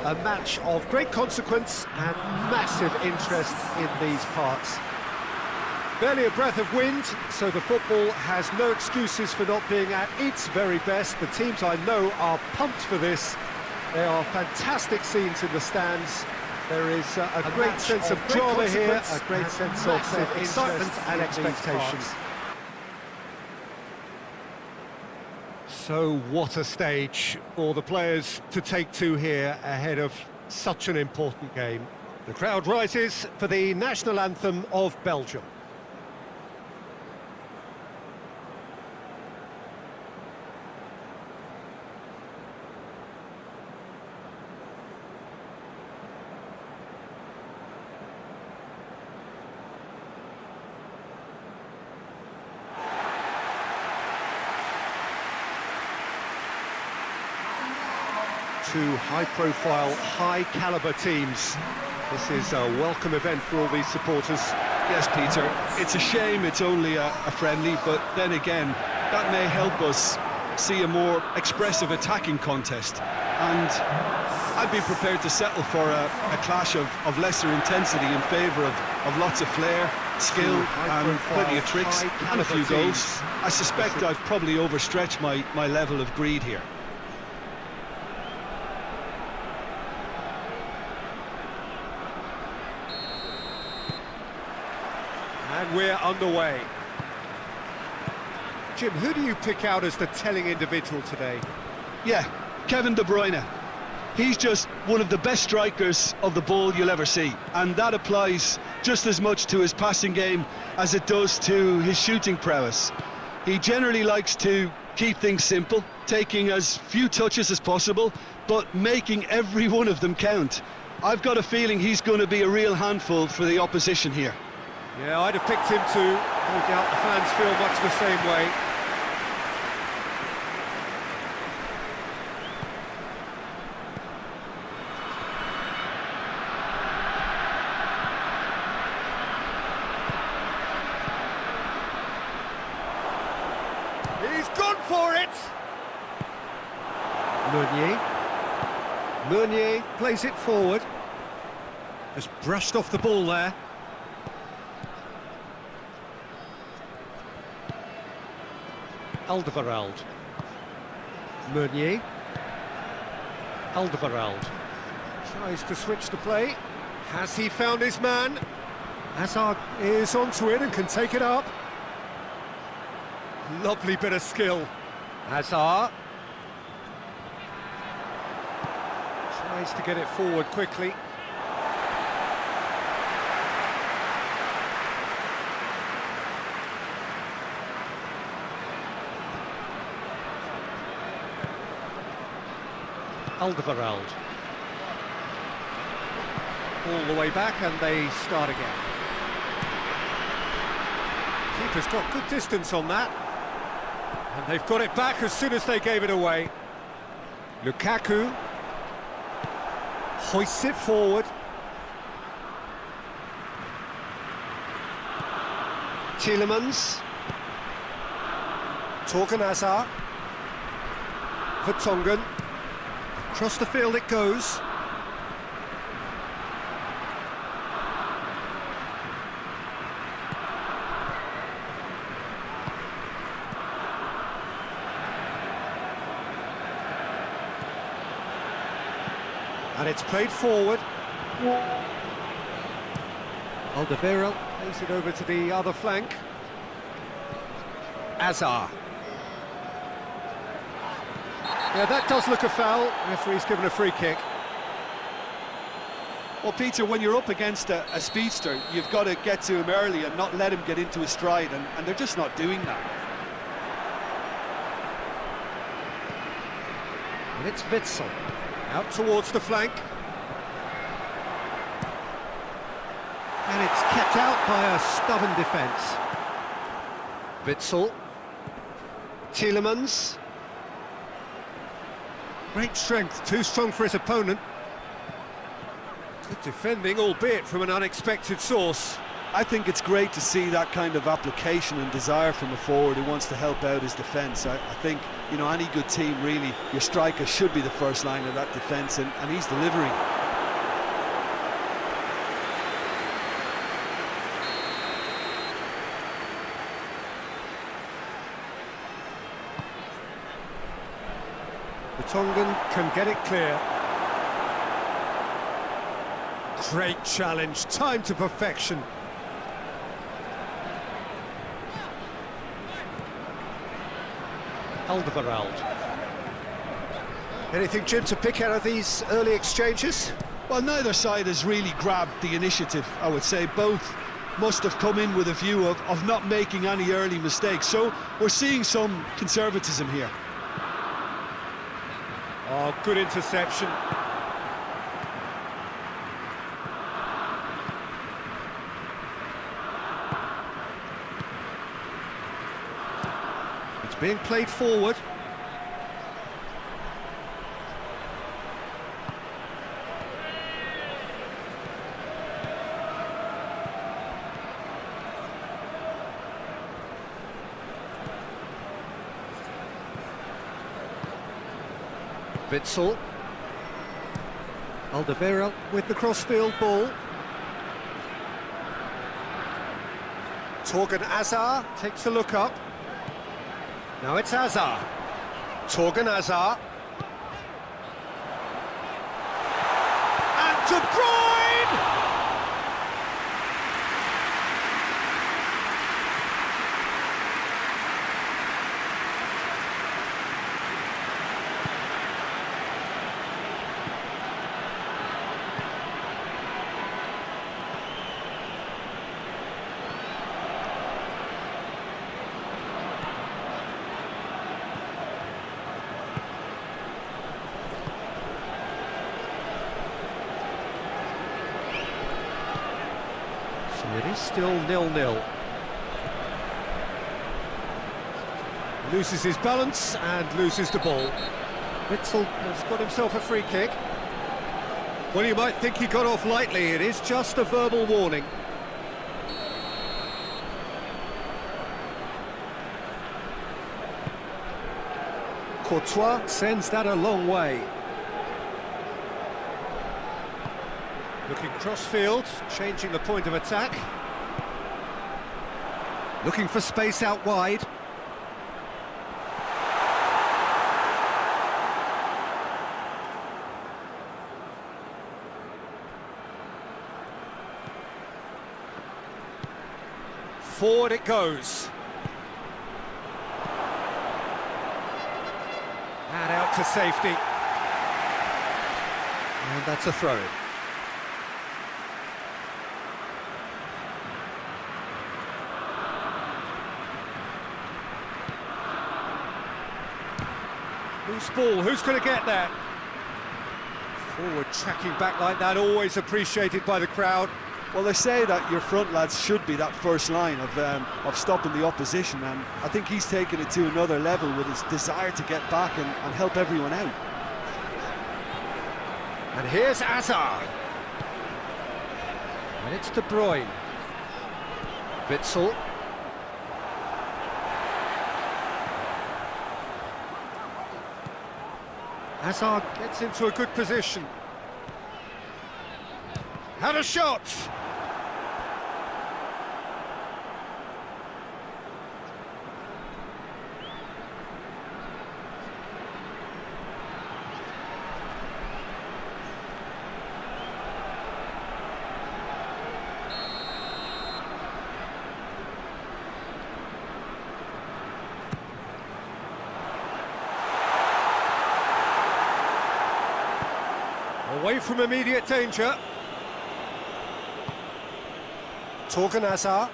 A match of great consequence and massive interest in these parts. Barely a breath of wind, so the football has no excuses for not being at its very best. The teams I know are pumped for this. There are fantastic scenes in the stands. There is a great sense of drama here, a great sense of excitement and expectations. So what a stage for the players to take to here ahead of such an important game. The crowd rises for the national anthem of Belgium. Two high-profile, high-caliber teams. This is a welcome event for all these supporters. Yes, Peter, it's a shame it's only a friendly, but then again, that may help us see a more expressive attacking contest. And I'd be prepared to settle for a clash of lesser intensity in favour of lots of flair, skill, and plenty of tricks, and a few goals. I suspect I've probably overstretched my level of greed here. And we're underway. Jim, who do you pick out as the telling individual today? Yeah, Kevin De Bruyne. He's just one of the best strikers of the ball you'll ever see, and that applies just as much to his passing game as it does to his shooting prowess. He generally likes to keep things simple, taking as few touches as possible, but making every one of them count. I've got a feeling he's going to be a real handful for the opposition here. Yeah, I'd have picked him too. No doubt the fans feel much the same way. He's gone for it! Meunier plays it forward. Just brushed off the ball there. Alderweireld. Meunier. Alderweireld. Tries to switch the play. Has he found his man? Hazard is onto it and can take it up. Lovely bit of skill. Hazard. Tries to get it forward quickly. Alderweireld. All the way back and they start again. Keeper's got good distance on that. And they've got it back as soon as they gave it away. Lukaku hoists it forward. Tielemans. Torgan Hazard. Vertonghen. Across the field it goes. And it's played forward. Alderweireld plays it over to the other flank. Hazard. Yeah, that does look a foul. Referee's given a free kick. Well, Peter, when you're up against a speedster, you've got to get to him early and not let him get into his stride, and they're just not doing that. And it's Witsel. Out towards the flank. And it's kept out by a stubborn defence. Witsel. Tielemans. Great strength, too strong for his opponent. Good defending, albeit from an unexpected source. I think it's great to see that kind of application and desire from a forward who wants to help out his defence. I think, you know, any good team, really, your striker should be the first line of that defence, and he's delivering. The Tongan can get it clear. Great challenge, time to perfection. Alderweireld. Anything, Jim, to pick out of these early exchanges? Well, neither side has really grabbed the initiative, I would say. Both must have come in with a view of not making any early mistakes. So we're seeing some conservatism here. Oh, good interception. It's being played forward. Witsel. Alderweireld with the crossfield ball. Torgan Hazard takes a look up. Now it's Hazard. Torgan Hazard. And De Bruyne! It is still 0-0. Loses his balance and loses the ball. Witsel has got himself a free kick. Well, you might think he got off lightly. It is just a verbal warning. Courtois sends that a long way. Looking cross-field, changing the point of attack. Looking for space out wide. Forward it goes. And out to safety. And that's a throw-in. Loose ball, who's going to get that? Forward tracking back like that, always appreciated by the crowd. Well, they say that your front lads should be that first line of stopping the opposition, and I think he's taken it to another level with his desire to get back and help everyone out. And here's Hazard. And it's De Bruyne. Witsel. Hazard gets into a good position. Had a shot! Away from immediate danger. Torgan Hazard.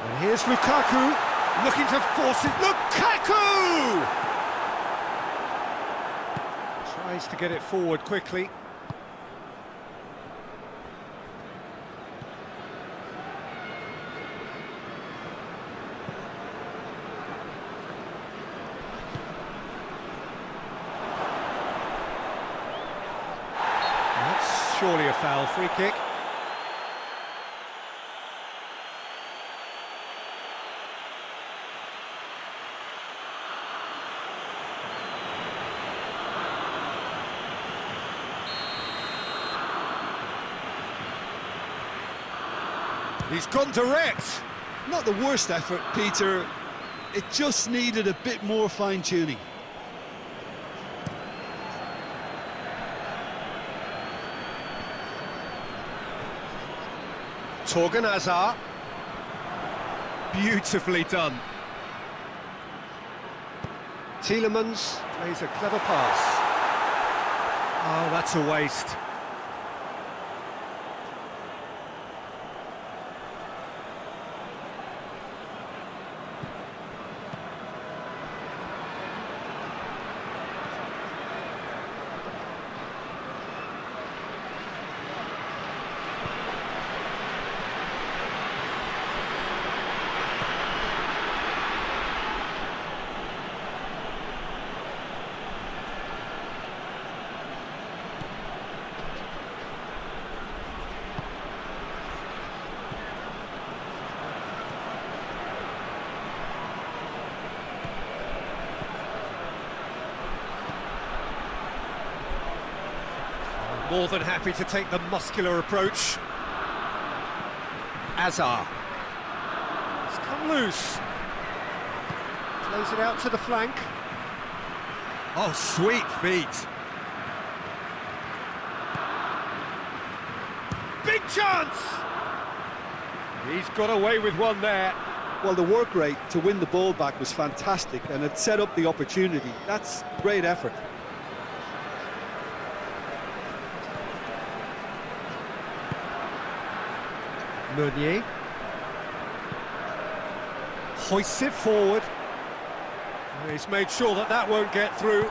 And here's Lukaku, looking to force it. Lukaku! Tries to get it forward quickly. Surely a foul, free kick. He's gone direct. Not the worst effort, Peter. It just needed a bit more fine-tuning. Torgan Hazard. Beautifully done. Tielemans plays a clever pass. Oh, that's a waste. More than happy to take the muscular approach. Hazard. It's come loose. Plays it out to the flank. Oh, sweet feet. Big chance! He's got away with one there. Well, the work rate to win the ball back was fantastic, and it set up the opportunity. That's great effort. Meunier hoists it forward. He's made sure that that won't get through.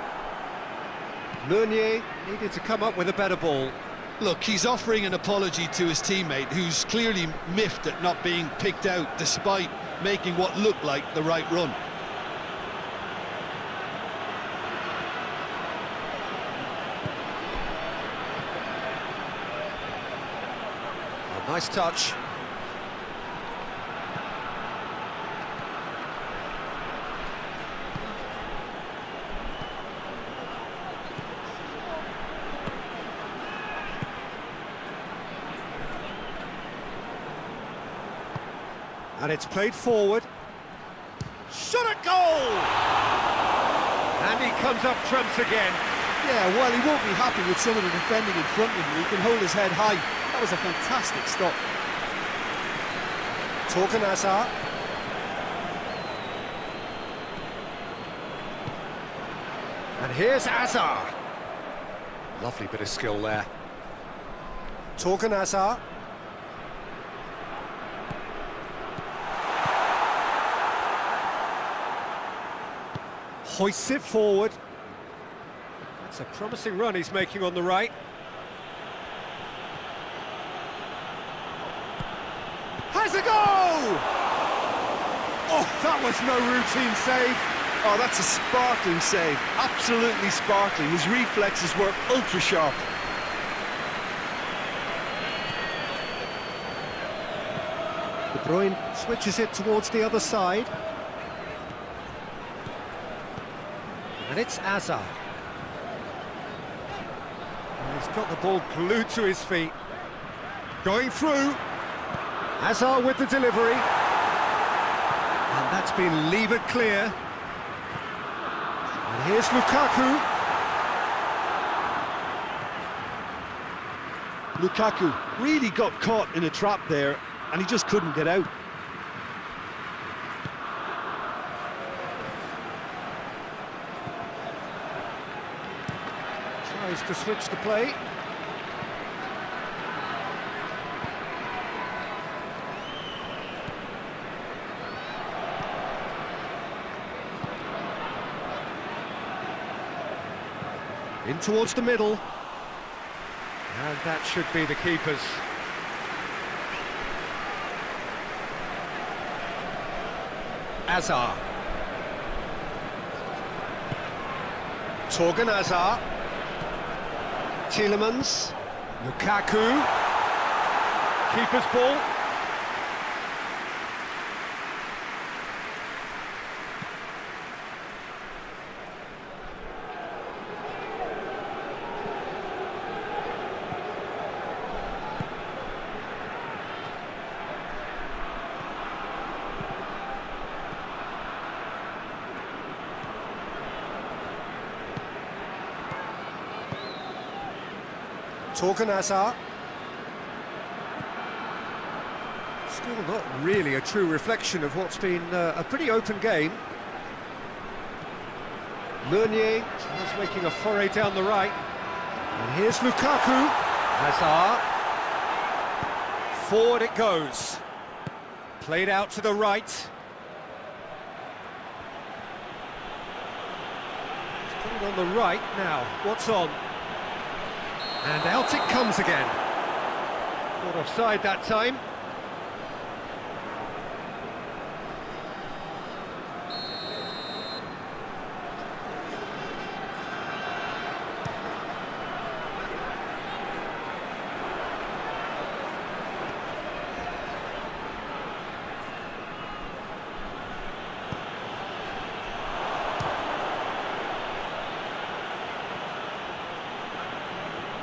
Meunier needed to come up with a better ball. Look, he's offering an apology to his teammate, who's clearly miffed at not being picked out despite making what looked like the right run. Oh, nice touch. And it's played forward. Shot at goal! And he comes up trumps again. Yeah, well, he won't be happy with some of the defending in front of him. He can hold his head high. That was a fantastic stop. Torgan Hazard. And here's Hazard. Lovely bit of skill there. Torgan Hazard. Hoists it forward. That's a promising run he's making on the right. Has a goal! Oh, that was no routine save. Oh, that's a sparkling save. Absolutely sparkling. His reflexes were ultra sharp. De Bruyne switches it towards the other side. And it's Hazard. And he's got the ball glued to his feet. Going through. Hazard with the delivery. And that's been levered clear. And here's Lukaku. Lukaku really got caught in a trap there, and he just couldn't get out. Tries to switch the play. In towards the middle. And that should be the keeper's. Hazard. Torgan Hazard. Tielemans. Lukaku. Keeper's ball. Torgan Hazard. Still not really a true reflection of what's been a pretty open game. Meunier is making a foray down the right. And here's Lukaku. Hazard. Forward it goes. Played out to the right. It's put it on the right now. What's on? And out it comes again. Not offside that time.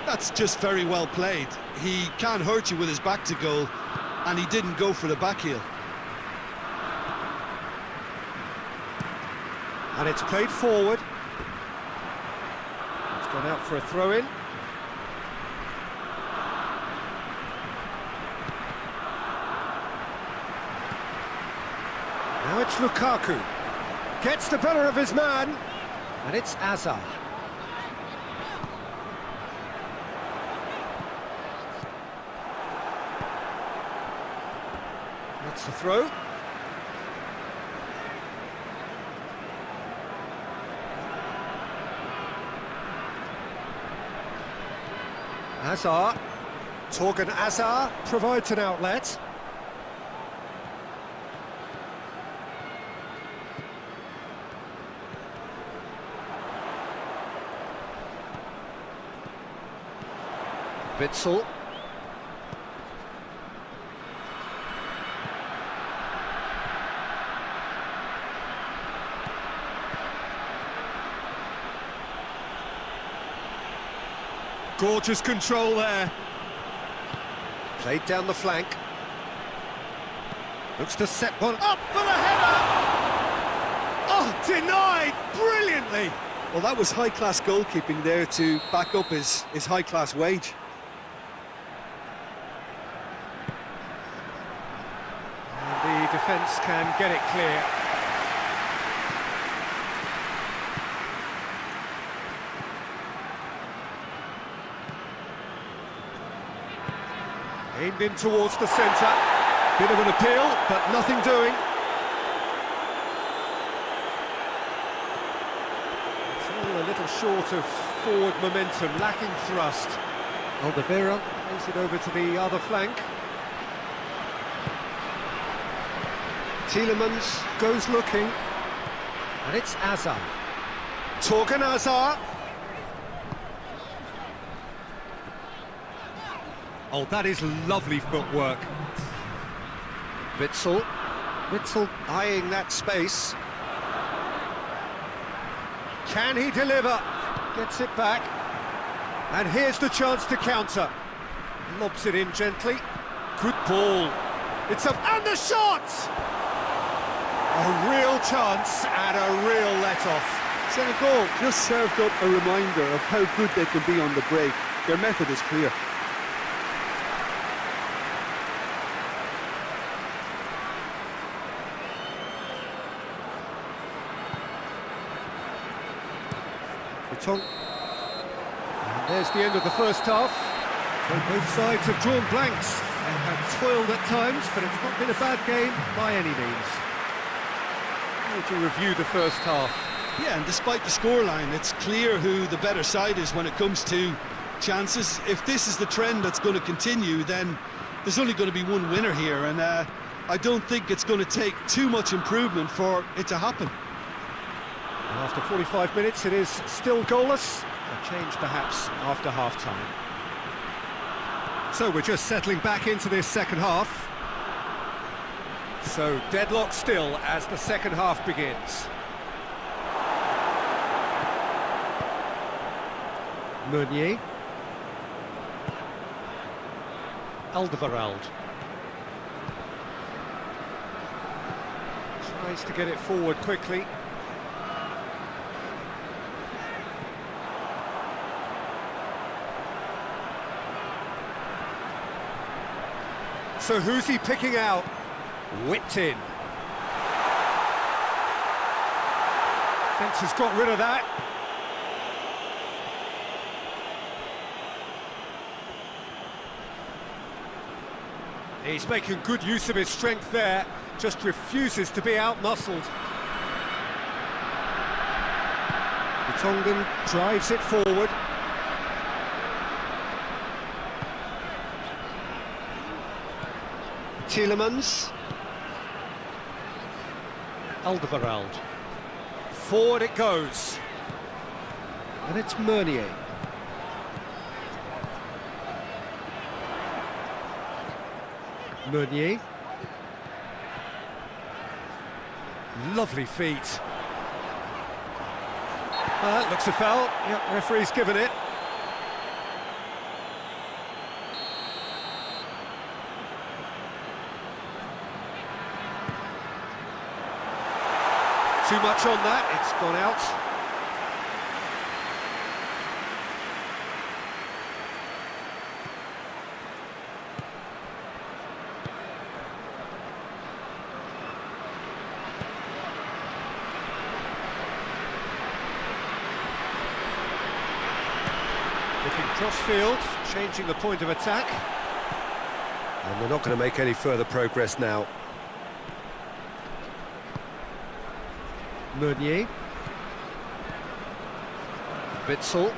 That's just very well played. He can't hurt you with his back to goal, and he didn't go for the back heel. And it's played forward. It's gone out for a throw-in. Now it's Lukaku. Gets the better of his man. And it's Hazard. That's the throw. Hazard. Torgan Hazard provides an outlet. Witsel. Gorgeous control there. Played down the flank. Looks to set one up for the header! Oh, denied brilliantly! Well, that was high-class goalkeeping there to back up his high-class wage. And the defence can get it clear. Aimed in towards the centre. Bit of an appeal, but nothing doing. It's all a little short of forward momentum, lacking thrust. Alderweireld plays it over to the other flank. Tielemans goes looking. And it's Hazard. Torgan Hazard. Oh, that is lovely footwork. Witsel eyeing that space. Can he deliver? Gets it back. And here's the chance to counter. Lobs it in gently. Good ball. It's up, and the shot! A real chance and a real let-off. Senegal just served up a reminder of how good they can be on the break. Their method is clear. And there's the end of the first half. So both sides have drawn blanks and have toiled at times, but it's not been a bad game by any means. How would you review the first half? Yeah, and despite the scoreline, it's clear who the better side is when it comes to chances. If this is the trend that's going to continue, then there's only going to be one winner here, and I don't think it's going to take too much improvement for it to happen. After 45 minutes, it is still goalless. A change, perhaps, after half-time. So we're just settling back into this second half. So deadlock still as the second half begins. Meunier. Alderweireld. Tries to get it forward quickly. So who's he picking out? Whipped in. Fence has got rid of that. He's making good use of his strength there, just refuses to be out-muscled. The Tongan drives it forward. Tielemans. Alderweireld. Forward it goes. And it's Meunier. Meunier. Lovely feet. That looks a foul. Yep, referee's given it. Too much on that, it's gone out. Looking cross-field, changing the point of attack. And they're not going to make any further progress now. Meunier. Witsel.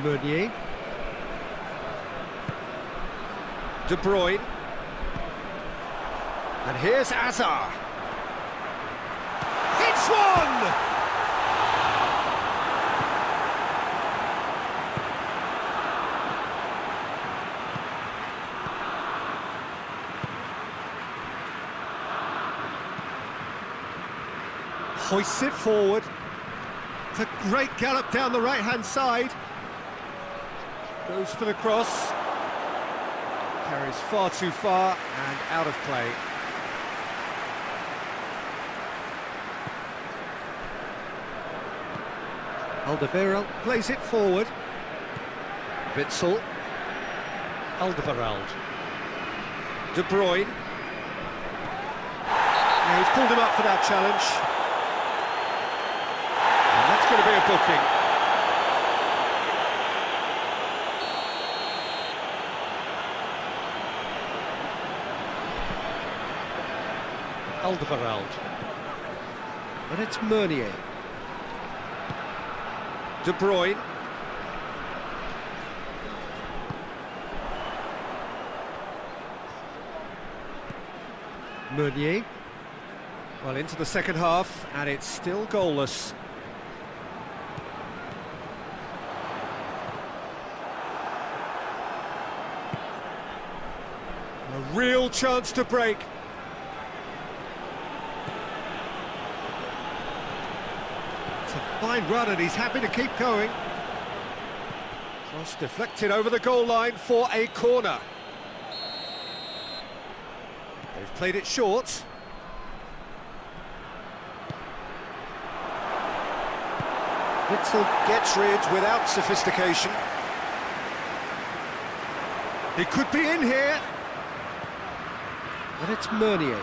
Meunier. De Bruyne. And here's Hazard. Hits one! Hoists it forward. It's a great gallop down the right-hand side. Goes for the cross. Carries far too far and out of play. Alderweireld plays it forward. Witsel. Alderweireld. De Bruyne. Yeah, he's pulled him up for that challenge. It's going to be a booking. Alderweireld. And it's Meunier. De Bruyne. Meunier. Well, into the second half, and it's still goalless. A real chance to break. It's a fine run and he's happy to keep going. Cross deflected over the goal line for a corner. They've played it short. Witsel gets rid without sophistication. He could be in here. And it's Meunier.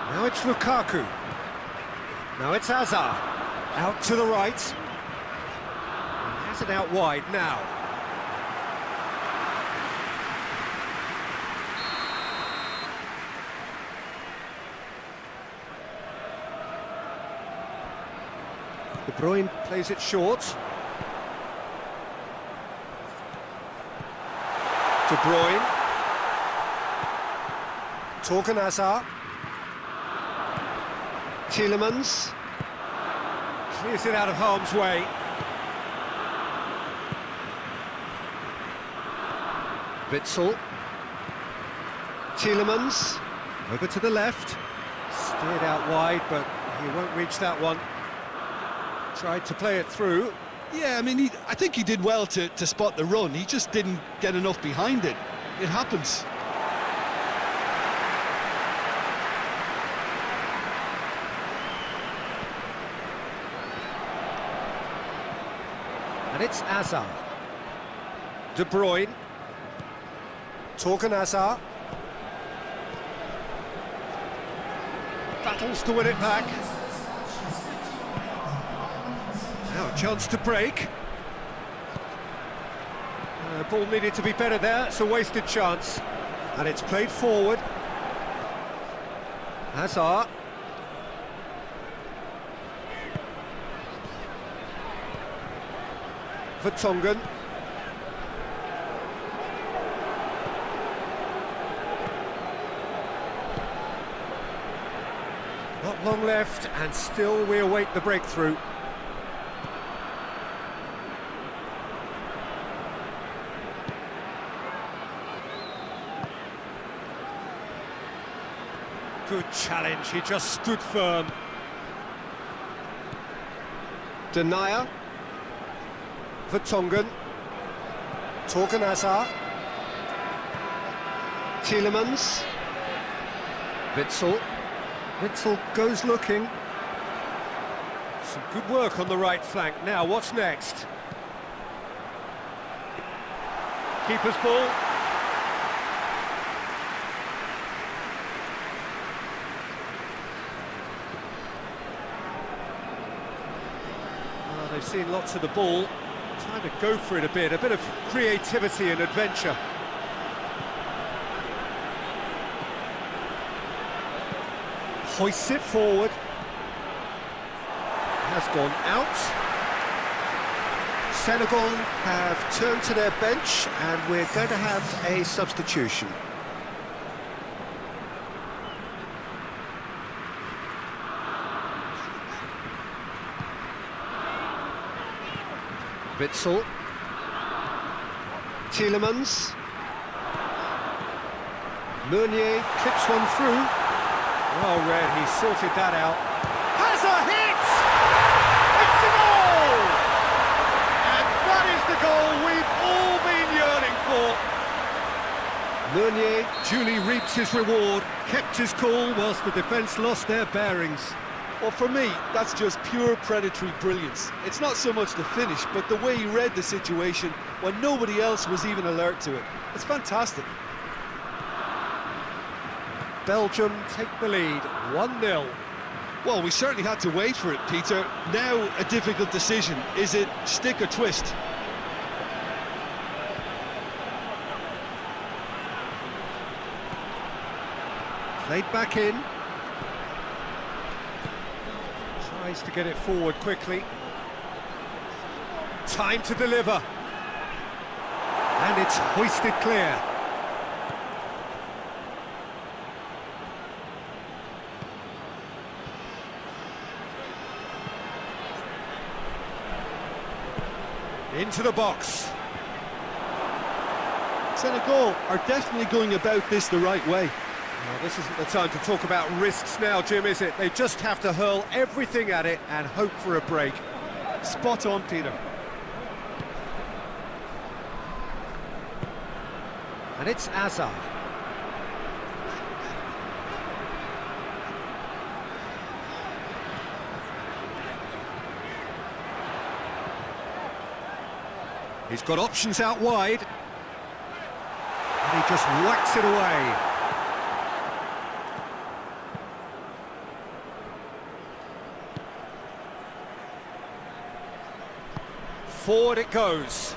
Now it's Lukaku. Now it's Hazard. Out to the right. He has it out wide now. De Bruyne plays it short. De Bruyne. Torgan Hazard. Tielemans. Clears it out of harm's way. Witsel. Tielemans. Over to the left. Steered out wide, but he won't reach that one. Tried to play it through. Yeah, I mean, I think he did well to spot the run. He just didn't get enough behind it. It happens. And it's Hazard. De Bruyne. Hazard. Battles to win it back. Now a chance to break. Ball needed to be better there, it's a wasted chance. And it's played forward. Hazard. Vertonghen. Not long left, and still we await the breakthrough. Good challenge, he just stood firm. Denier. Vertonghen. Hazard. Tielemans. Witsel. Witsel goes looking. Some good work on the right flank. Now, what's next? Keeper's ball. Well, they've seen lots of the ball. Trying to go for it a bit of creativity and adventure. Hoists it forward. Has gone out. Senegal have turned to their bench and we're going to have a substitution. Witsel. Tielemans. Meunier clips one through. Well read, he sorted that out. Has a hit! It's a goal! And that is the goal we've all been yearning for. Meunier duly reaps his reward, kept his cool whilst the defence lost their bearings. Well, for me, that's just pure predatory brilliance. It's not so much the finish, but the way he read the situation when nobody else was even alert to it. It's fantastic. Belgium take the lead, 1-0. Well, we certainly had to wait for it, Peter. Now a difficult decision. Is it stick or twist? Played back in. Tries to get it forward quickly. Time to deliver. And it's hoisted clear. Into the box. Senegal are definitely going about this the right way. Well, this isn't the time to talk about risks now, Jim, is it? They just have to hurl everything at it and hope for a break. Spot on, Peter. And it's Hazard. He's got options out wide. And he just whacks it away. Forward it goes.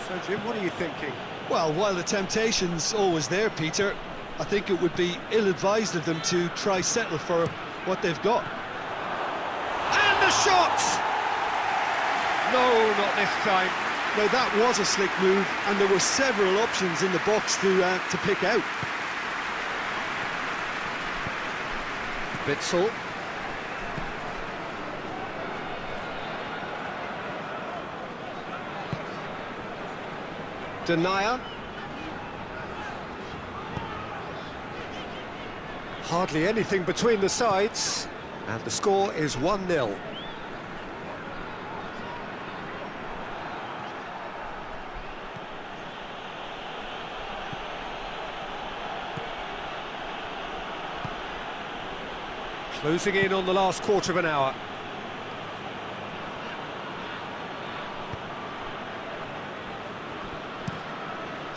So, Jim, what are you thinking? Well, while the temptation's always there, Peter, I think it would be ill-advised of them to try settle for what they've got. And the shot! No, not this time. Now, that was a slick move, and there were several options in the box to pick out. Witsel. Denier. Hardly anything between the sides, and the score is 1-0. Closing in on the last quarter of an hour.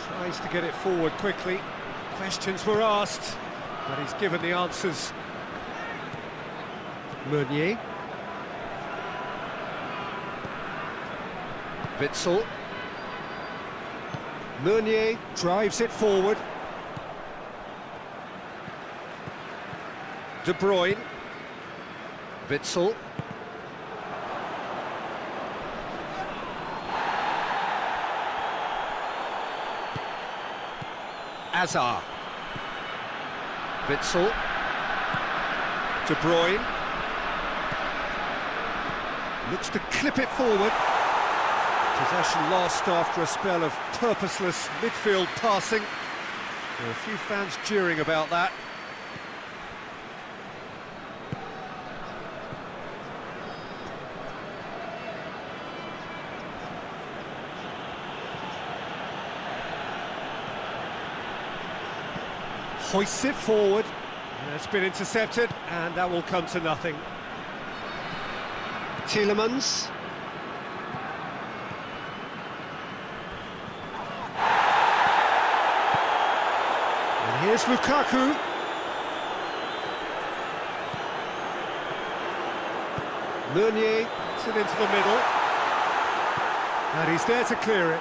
Tries to get it forward quickly. Questions were asked, but he's given the answers. Meunier. Witsel. Meunier drives it forward. De Bruyne. Witsel. Hazard. Witsel. De Bruyne. Looks to clip it forward. Possession lost after a spell of purposeless midfield passing. There are a few fans jeering about that. Hoists it forward. It's been intercepted, and that will come to nothing. Tielemans. And here's Lukaku. Meunier puts it into the middle. And he's there to clear it.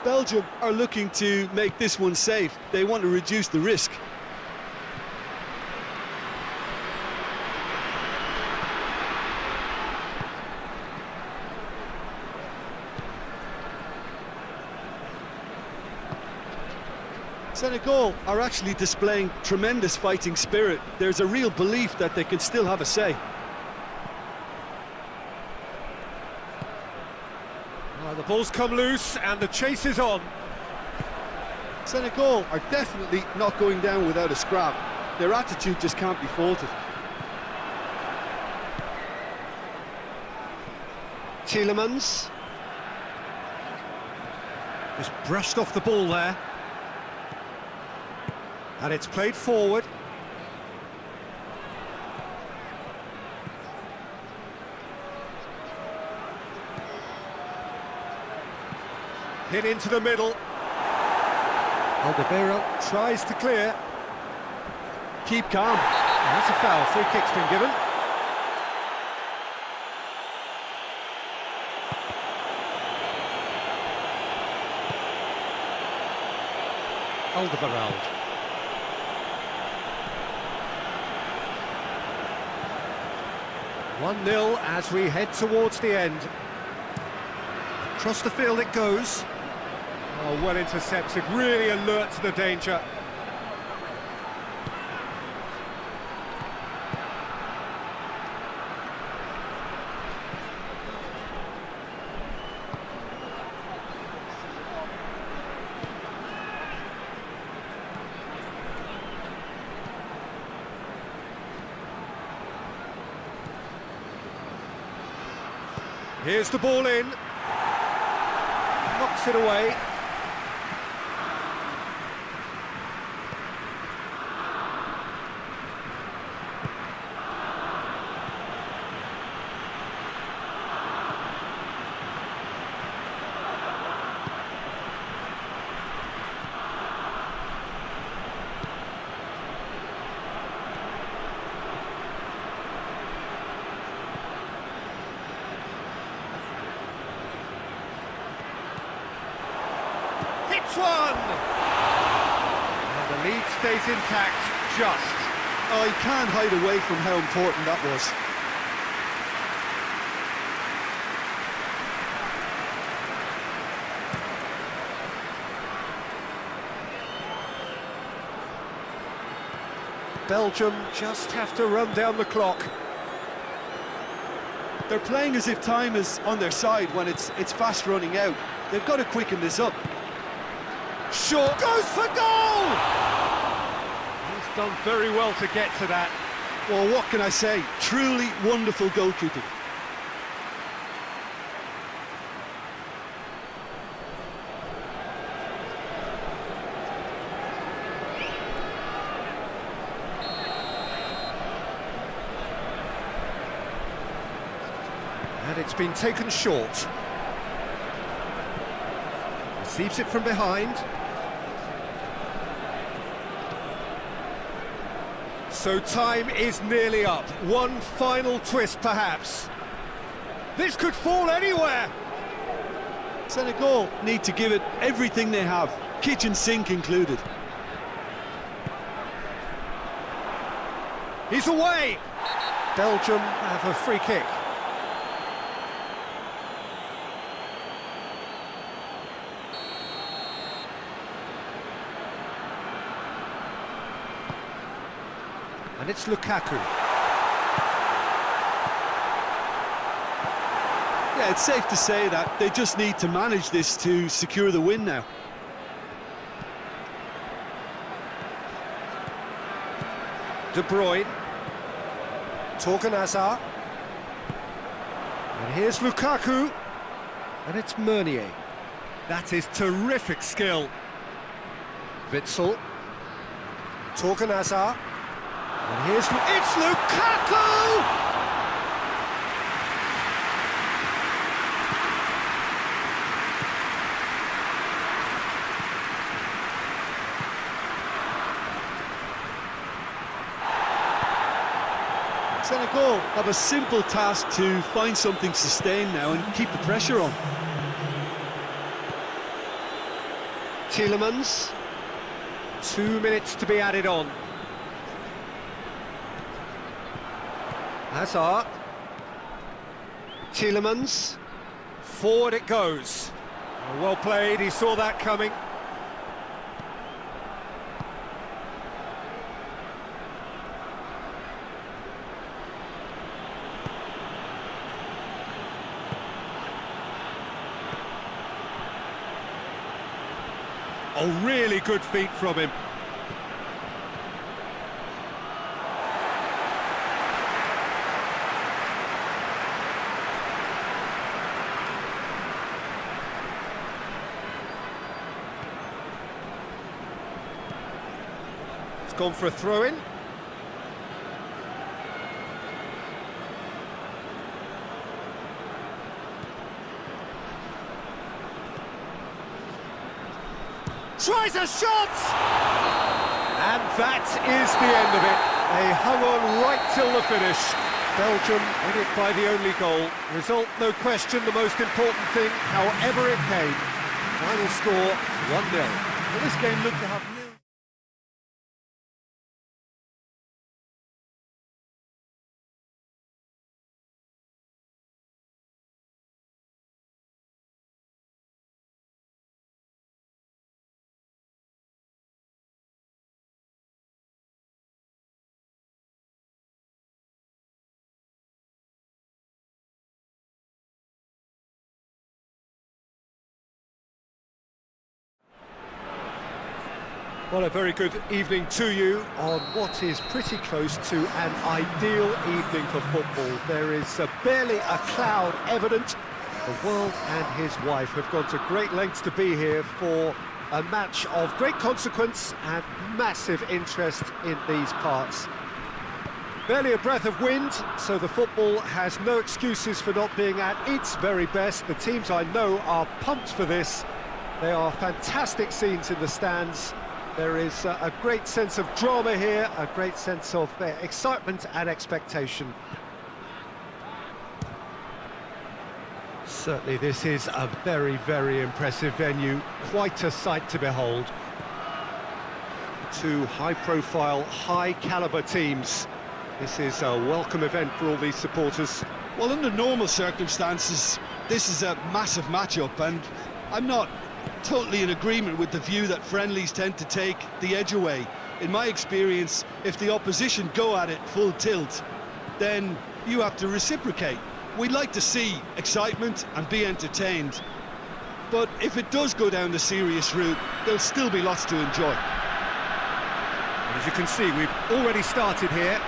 Belgium are looking to make this one safe. They want to reduce the risk. Senegal are actually displaying tremendous fighting spirit. There's a real belief that they can still have a say. The ball's come loose and the chase is on. Senegal are definitely not going down without a scrap. Their attitude just can't be faulted. Tielemans. Just brushed off the ball there. And it's played forward. Hit into the middle. Alderweireld tries to clear. Keep calm. And that's a foul. Free kick's been given. Alderweireld. One 1-0 as we head towards the end. Across the field it goes. Oh, well intercepted, really alert to the danger. Here's the ball in. Knocks it away. Hits one! And the lead stays intact, just. I can't hide away from how important that was. Belgium just have to run down the clock. They're playing as if time is on their side when it's fast running out. They've got to quicken this up. Short goes for goal! He's done very well to get to that. Well, what can I say? Truly wonderful goalkeeping. it's been taken short. Receives it from behind. So time is nearly up. One final twist, perhaps. This could fall anywhere. Senegal need to give it everything they have, kitchen sink included. He's away. Belgium have a free kick. And it's Lukaku. Yeah, it's safe to say that they just need to manage this to secure the win now. De Bruyne. Torgan Hazard. And here's Lukaku. And it's Meunier. That is terrific skill. Witsel. Torgan Hazard. And here's... It's Lukaku! Senegal have a simple task to find something sustained now and keep the pressure on. Tielemans. 2 minutes to be added on. Hazard. Tielemans. Forward it goes. Well played, he saw that coming. Oh, really good feet from him. It's gone for a throw-in. Tries a shot! And that is the end of it. They hung on right till the finish. Belgium win it by the only goal. Result, no question, the most important thing, however it came. Final score, 1-0. Well, this game looked to have... Well, a very good evening to you on what is pretty close to an ideal evening for football. There is barely a cloud evident. The world and his wife have gone to great lengths to be here for a match of great consequence and massive interest in these parts. Barely a breath of wind, so the football has no excuses for not being at its very best. The teams I know are pumped for this. They are fantastic scenes in the stands. There is a great sense of drama here, a great sense of excitement and expectation. Certainly this is a very, very impressive venue, quite a sight to behold. Two high-profile, high-caliber teams. This is a welcome event for all these supporters. Well, under normal circumstances, this is a massive matchup, and I'm not totally in agreement with the view that friendlies tend to take the edge away. In my experience, if the opposition go at it full tilt, then you have to reciprocate. We'd like to see excitement and be entertained, but if it does go down the serious route, there'll still be lots to enjoy. And as you can see, we've already started here.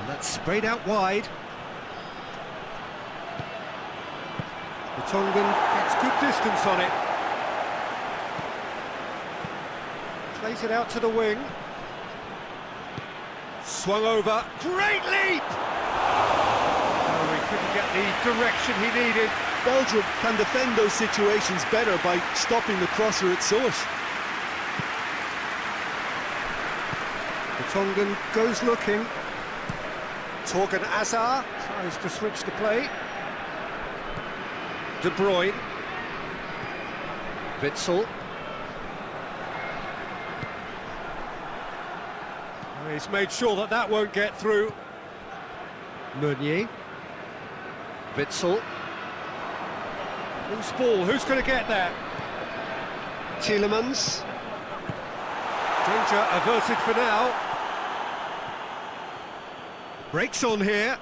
That's sprayed out wide. Vertonghen gets good distance on it. Plays it out to the wing. Swung over. Great leap! Oh, he couldn't get the direction he needed. Belgium can defend those situations better by stopping the crosser at source. Vertonghen goes looking. Torgan Hazard tries to switch the play. De Bruyne. Witsel. He's made sure that that won't get through. Meunier. Witsel. Loose ball, who's going to get that? Tielemans. Danger averted for now. Breaks on here.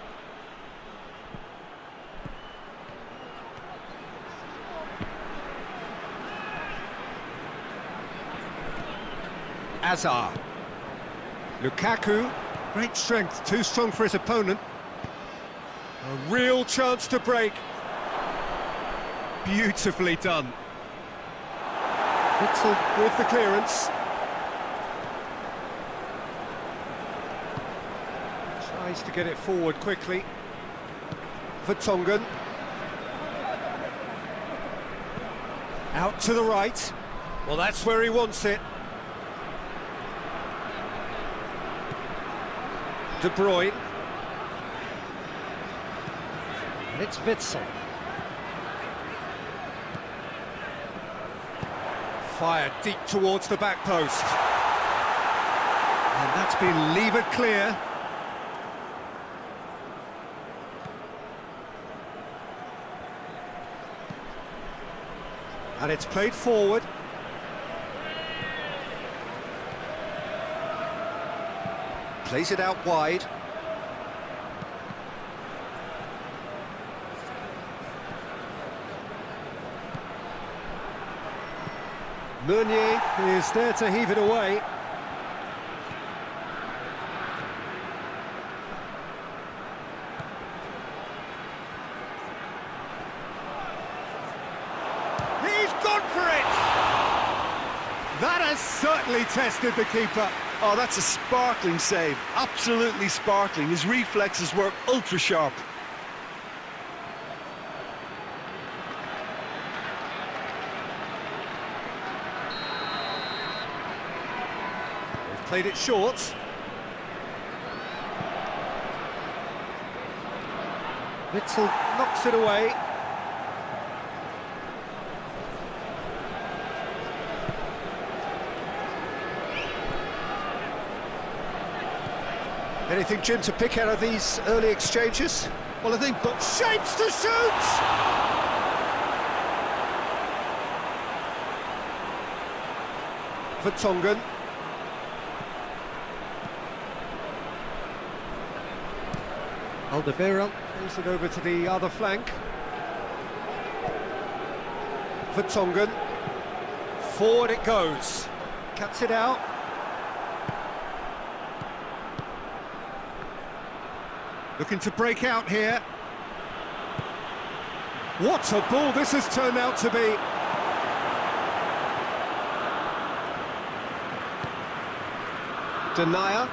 Hazard. Lukaku, great strength, too strong for his opponent. A real chance to break. Beautifully done. Witsel with the clearance. Tries to get it forward quickly. Vertonghen. Out to the right. Well, that's where he wants it. De Bruyne. And it's Witsel. Fired deep towards the back post. And that's been levered clear. And it's played forward. Plays it out wide. Meunier is there to heave it away. He's gone for it! That has certainly tested the keeper. Oh, that's a sparkling save, absolutely sparkling. His reflexes were ultra sharp. They've played it short. Witsel knocks it away. Anything, Jim, to pick out of these early exchanges? Well, I think but Shapes to shoot! Vertonghen. Alderweireld plays it over to the other flank. Vertonghen. Forward it goes. Cuts it out. Looking to break out here. What a ball this has turned out to be. Denier.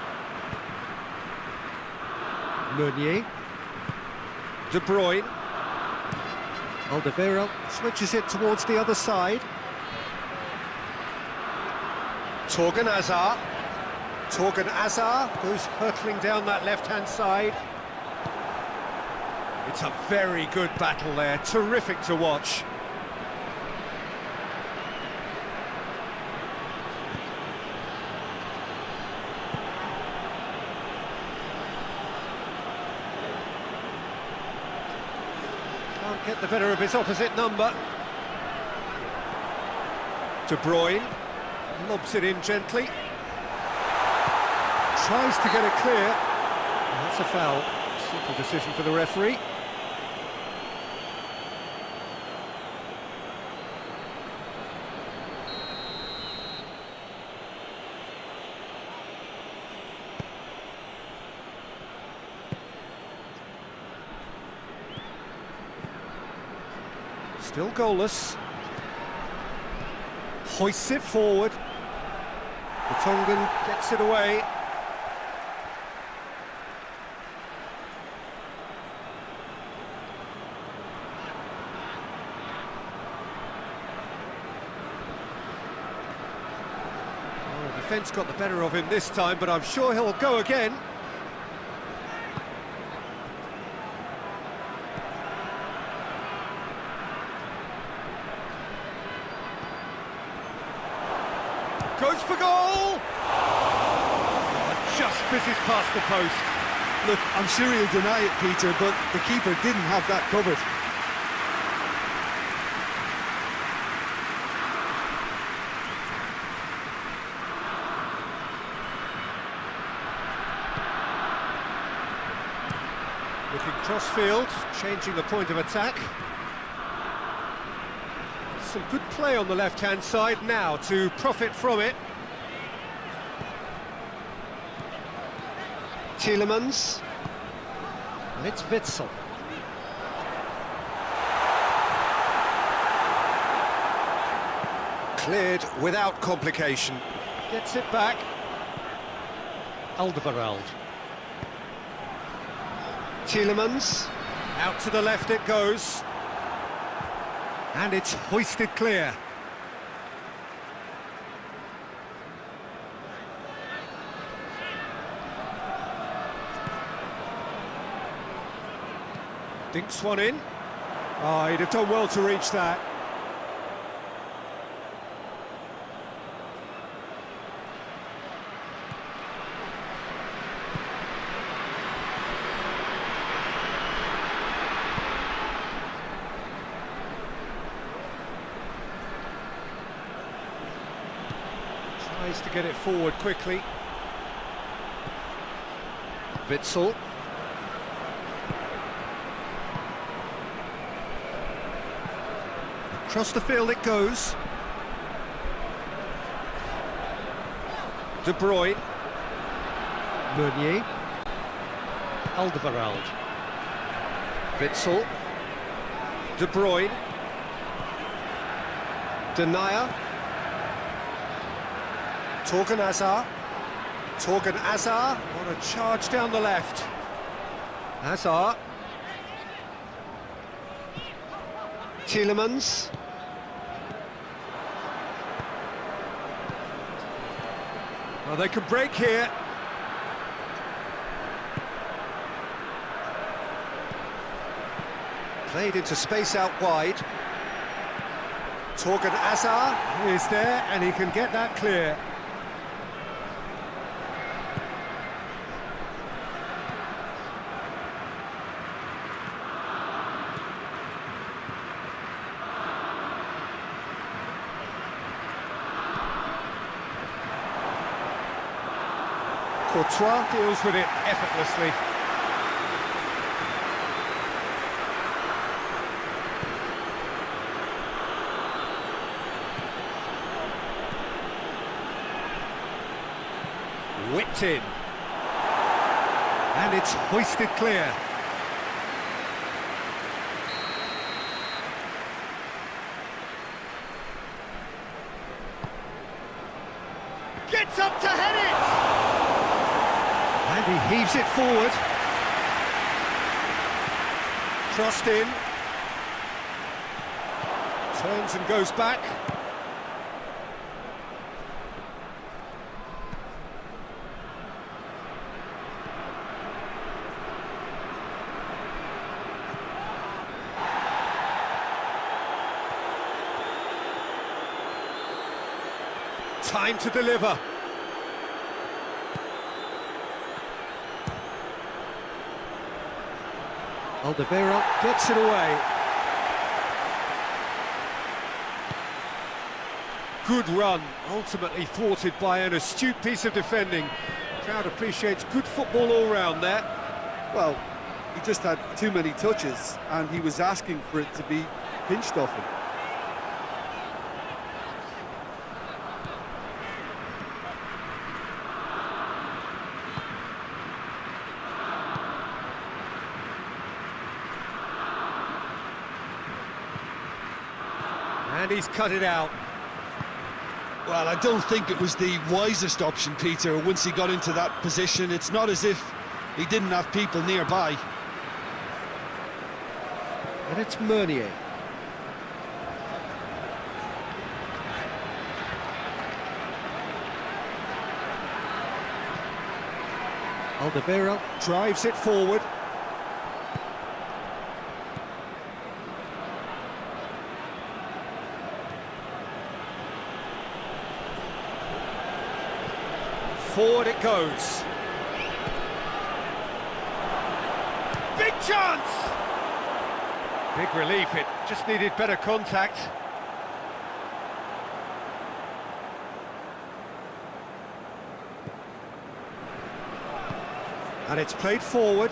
Meunier. De Bruyne. Alderweireld switches it towards the other side. Torgan Hazard. Torgan Hazard goes hurtling down that left-hand side. It's a very good battle there, terrific to watch. Can't get the better of his opposite number. De Bruyne lobs it in gently. Tries to get it clear. That's a foul. Simple decision for the referee. Still goalless. Hoists it forward. The Tongan gets it away. Oh, the defence got the better of him this time, but I'm sure he'll go again. Goes for goal! Oh, just fizzes past the post. Look, I'm sure he'll deny it, Peter, but the keeper didn't have that covered. Looking cross-field, changing the point of attack. Some good play on the left-hand side now to profit from it. Tielemans. And it's Witsel. Cleared without complication. Gets it back. Alderweireld. Tielemans. Out to the left it goes. And it's hoisted clear. Dinks one in. Oh, he'd have done well to reach that. Tries to get it forward quickly. Witsel. Across the field it goes. De Bruyne. Meunier. Alderweireld. Witsel. De Bruyne. Denier. Torgan Hazard. Torgan Hazard on a charge down the left. Hazard. Tielemans. Well, they can break here. Played into space out wide. Torgan Hazard is there and he can get that clear. Courtois deals with it effortlessly. Whipped in. And it's hoisted clear. Gets up to head it! And he heaves it forward. Crossed in. Turns and goes back. Time to deliver. Alderweireld gets it away. Good run, ultimately thwarted by an astute piece of defending. Crowd appreciates good football all round there. Well, he just had too many touches and he was asking for it to be pinched off him. And he's cut it out. Well, I don't think it was the wisest option, Peter, once he got into that position. It's not as if he didn't have people nearby. And it's Meunier. Alderweireld drives it forward. Forward it goes. Big chance! Big relief, it just needed better contact. And it's played forward.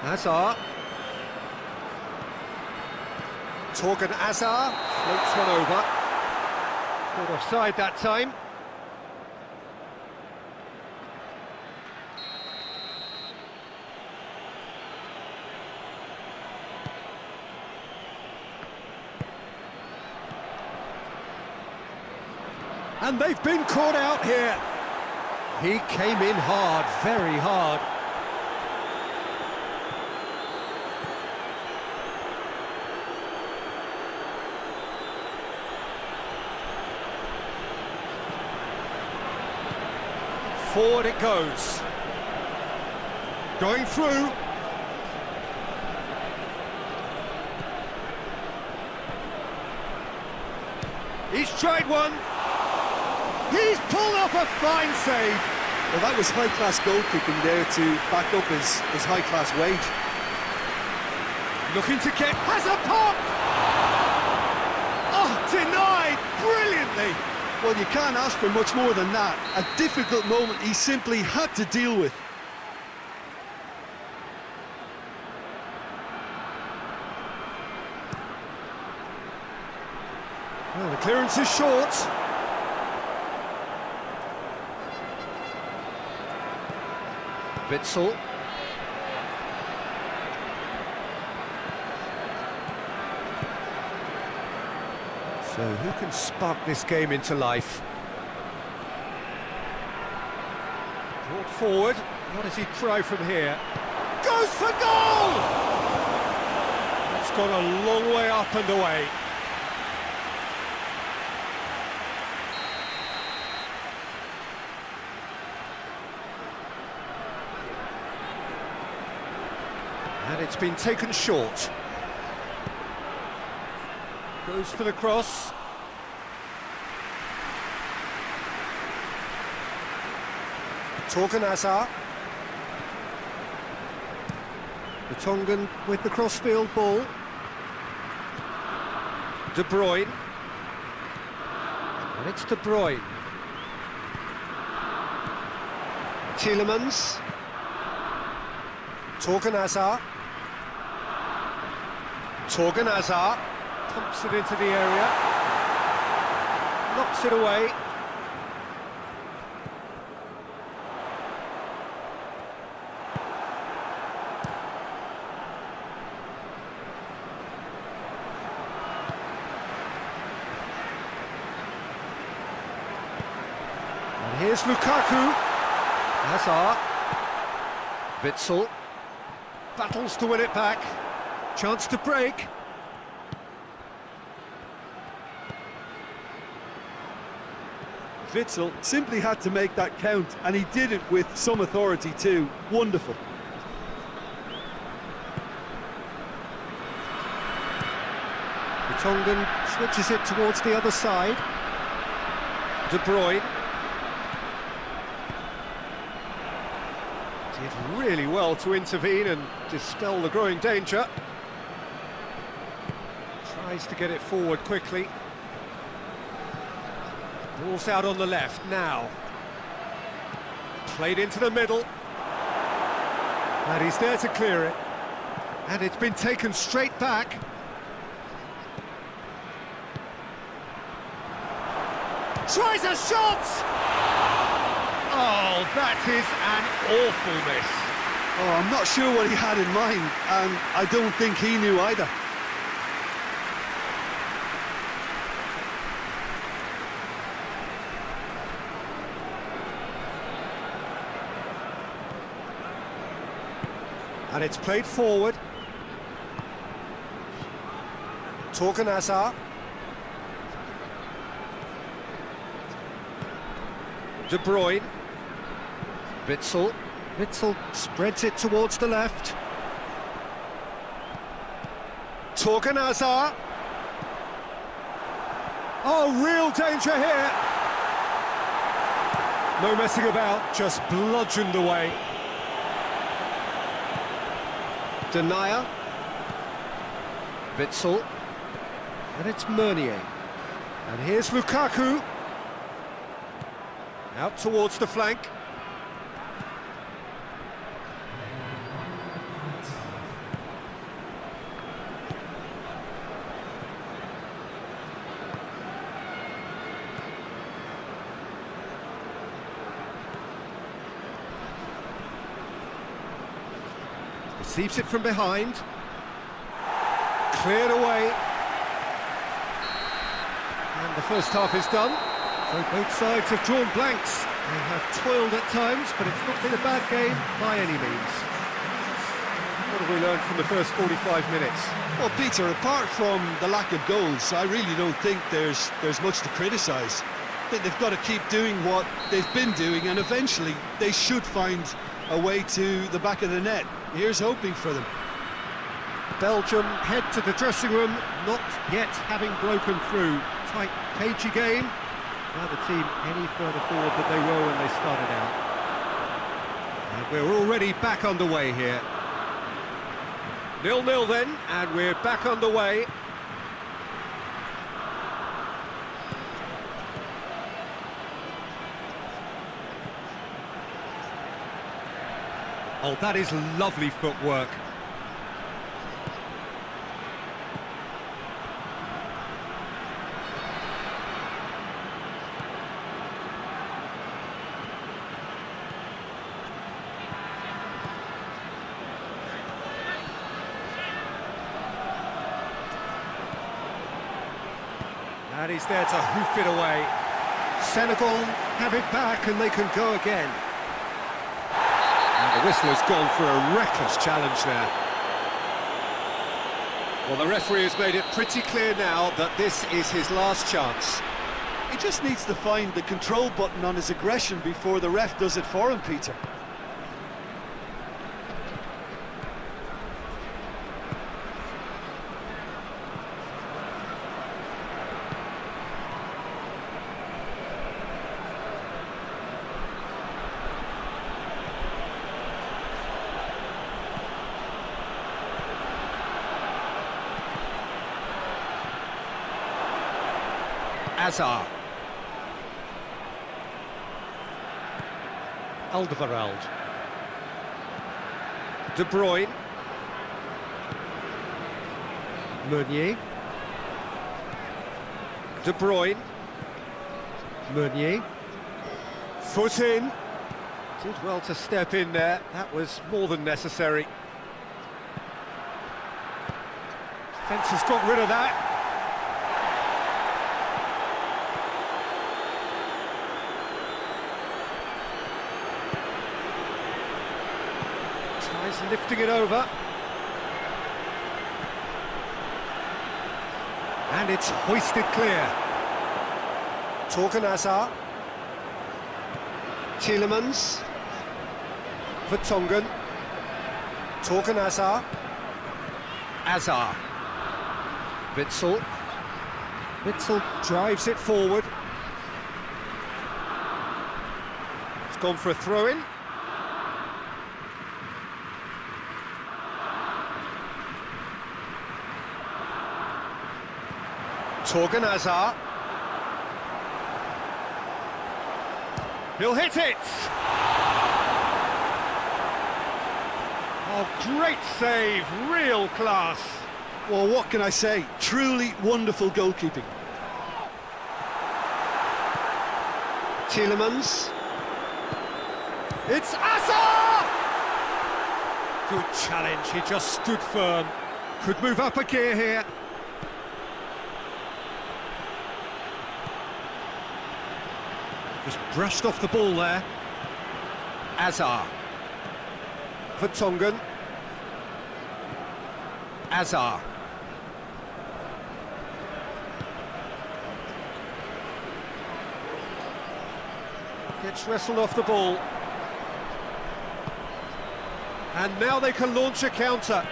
Hazard. Torgan Hazard floats one over. Caught offside that time. And they've been caught out here. He came in hard, very hard. Forward it goes. Going through. He's tried one. He's pulled off a fine save. Well, that was high-class goal-kicking there to back up his high-class wage. Looking to get... has a pop! Oh, denied brilliantly. Well, you can't ask for much more than that. A difficult moment he simply had to deal with. Well, the clearance is short. Witsel. So who can spark this game into life? Brought forward. What does he try from here? Goes for goal! That's gone a long way up and away. And it's been taken short. Goes for the cross. Torgan Hazard. The Tongan with the crossfield ball. De Bruyne. And it's De Bruyne. Tielemans. Torgan Hazard. Torgan Hazard pumps it into the area, knocks it away. And here's Lukaku. Hazard. Witsel battles to win it back. Chance to break. Witsel simply had to make that count, and he did it with some authority too. Wonderful. The Tongan switches it towards the other side. De Bruyne. Did really well to intervene and dispel the growing danger. Tries to get it forward quickly. Ball's out on the left now. Played into the middle. And he's there to clear it. And it's been taken straight back. Tries a shot! Oh, that is an awful miss. Oh, I'm not sure what he had in mind, and I don't think he knew either. And it's played forward. Torgan Hazard. De Bruyne. Witsel. Witsel spreads it towards the left. Torgan Hazard. Oh, real danger here. No messing about, just bludgeoned away. Denier. Witsel. And it's Meunier. And here's Lukaku. Out towards the flank. Receives it from behind. Cleared away. And the first half is done. So both sides have drawn blanks. They have toiled at times, but it's not been a bad game by any means. What have we learned from the first 45 minutes? Well, Peter, apart from the lack of goals, I really don't think there's much to criticise. I think they've got to keep doing what they've been doing, and eventually they should find a way to the back of the net. Here's hoping for them. Belgium head to the dressing room, not yet having broken through. Tight, cagey game. Now the team any further forward than they were when they started out. And we're already back underway here. 0-0 then, and we're back underway. Oh, that is lovely footwork. And he's there to hoof it away. Senegal have it back and they can go again. And the whistle has gone for a reckless challenge there. Well, the referee has made it pretty clear now that this is his last chance. He just needs to find the control button on his aggression before the ref does it for him, Peter. Hazard. Alderweireld. De Bruyne. Meunier. De Bruyne. Meunier. Foot in. Did well to step in there. That was more than necessary. Defence has got rid of that. Tries lifting it over. And it's hoisted clear. Torgan Hazard. Tielemans. Vertonghen. Torgan Hazard. Hazard. Witsel. Witsel drives it forward. It's gone for a throw-in. Torgan Hazard. He'll hit it! Oh, great save, real class. Well, what can I say? Truly wonderful goalkeeping. Tielemans. It's Hazard! Good challenge, he just stood firm. Could move up a gear here. Just brushed off the ball there. Hazard. Vertonghen. Azar. Gets wrestled off the ball. And now they can launch a counter.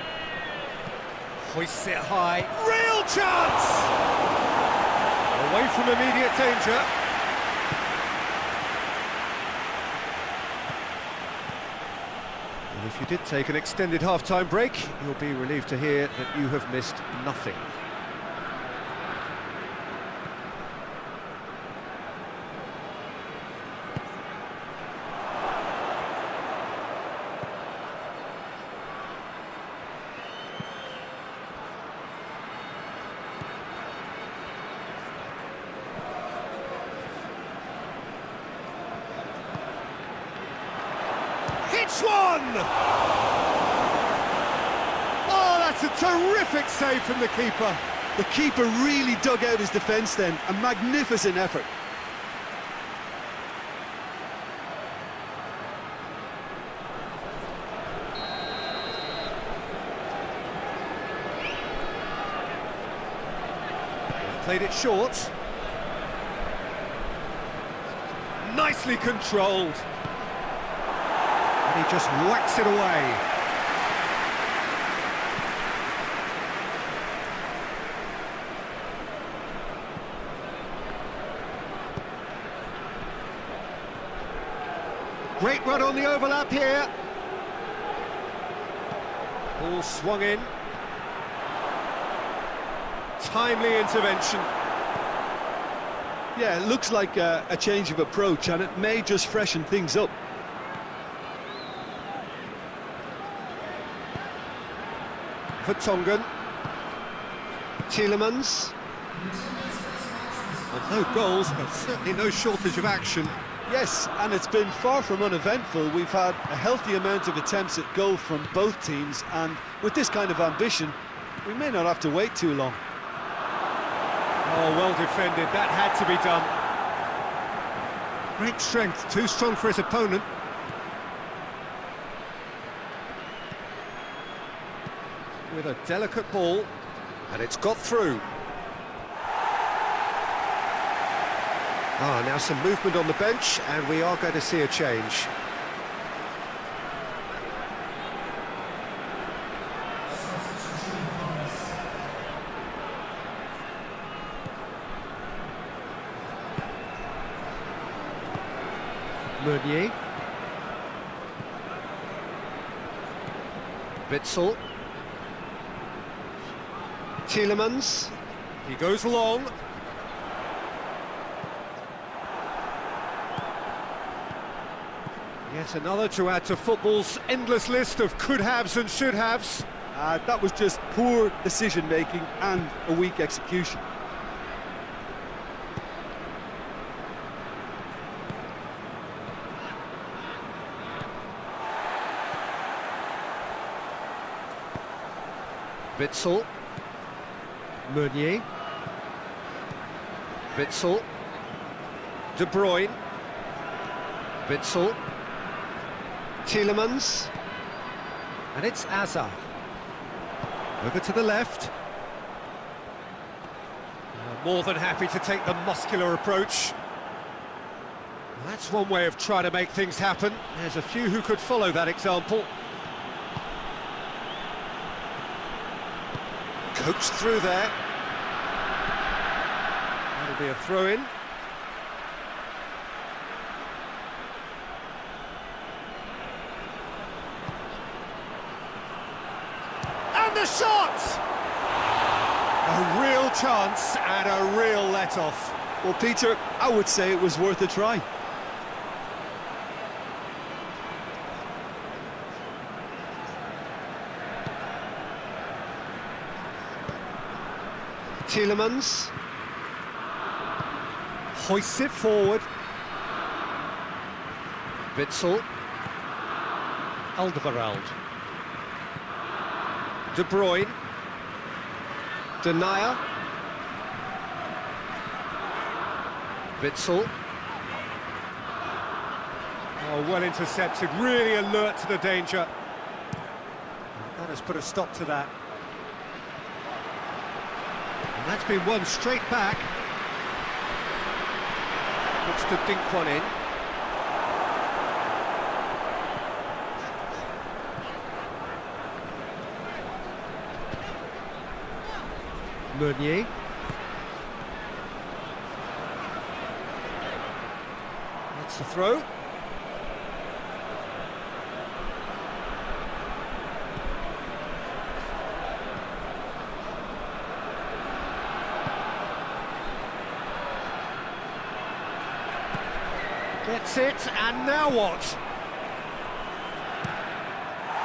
Hoists it high. Real chance! Away from immediate danger. And if you did take an extended half-time break, you'll be relieved to hear that you have missed nothing. It's one! Oh, that's a terrific save from the keeper. The keeper really dug out his defence then, a magnificent effort. Played it short. Nicely controlled. And he just whacks it away. Great run on the overlap here. Ball swung in. Timely intervention. Yeah, it looks like a change of approach, and it may just freshen things up. Vertonghen. Tielemans. Well, no goals, but certainly no shortage of action. Yes, and it's been far from uneventful. We've had a healthy amount of attempts at goal from both teams, and with this kind of ambition, we may not have to wait too long. Oh, well defended, that had to be done. Great strength, too strong for his opponent. With a delicate ball, and it's got through. Now some movement on the bench, and we are going to see a change. Meunier. Witsel. Tielemans. He goes long. Yet another to add to football's endless list of could-haves and should-haves. That was just poor decision-making and a weak execution. Witsel. Meunier. Witsel. De Bruyne. Witsel. Tielemans. And it's Azar. Over to the left. More than happy to take the muscular approach. Well, that's one way of trying to make things happen. There's a few who could follow that example. Coached through there. That'll be a throw-in. And the shot! A real chance and a real let-off. Well, Peter, I would say it was worth a try. Tielemans hoists it forward. Witsel. Alderweireld. De Bruyne. Denier. Witsel. Oh, well intercepted, really alert to the danger. That has put a stop to that. That's been won straight back. Looks to dink one in. Meunier. That's the throw. Gets it, and now what?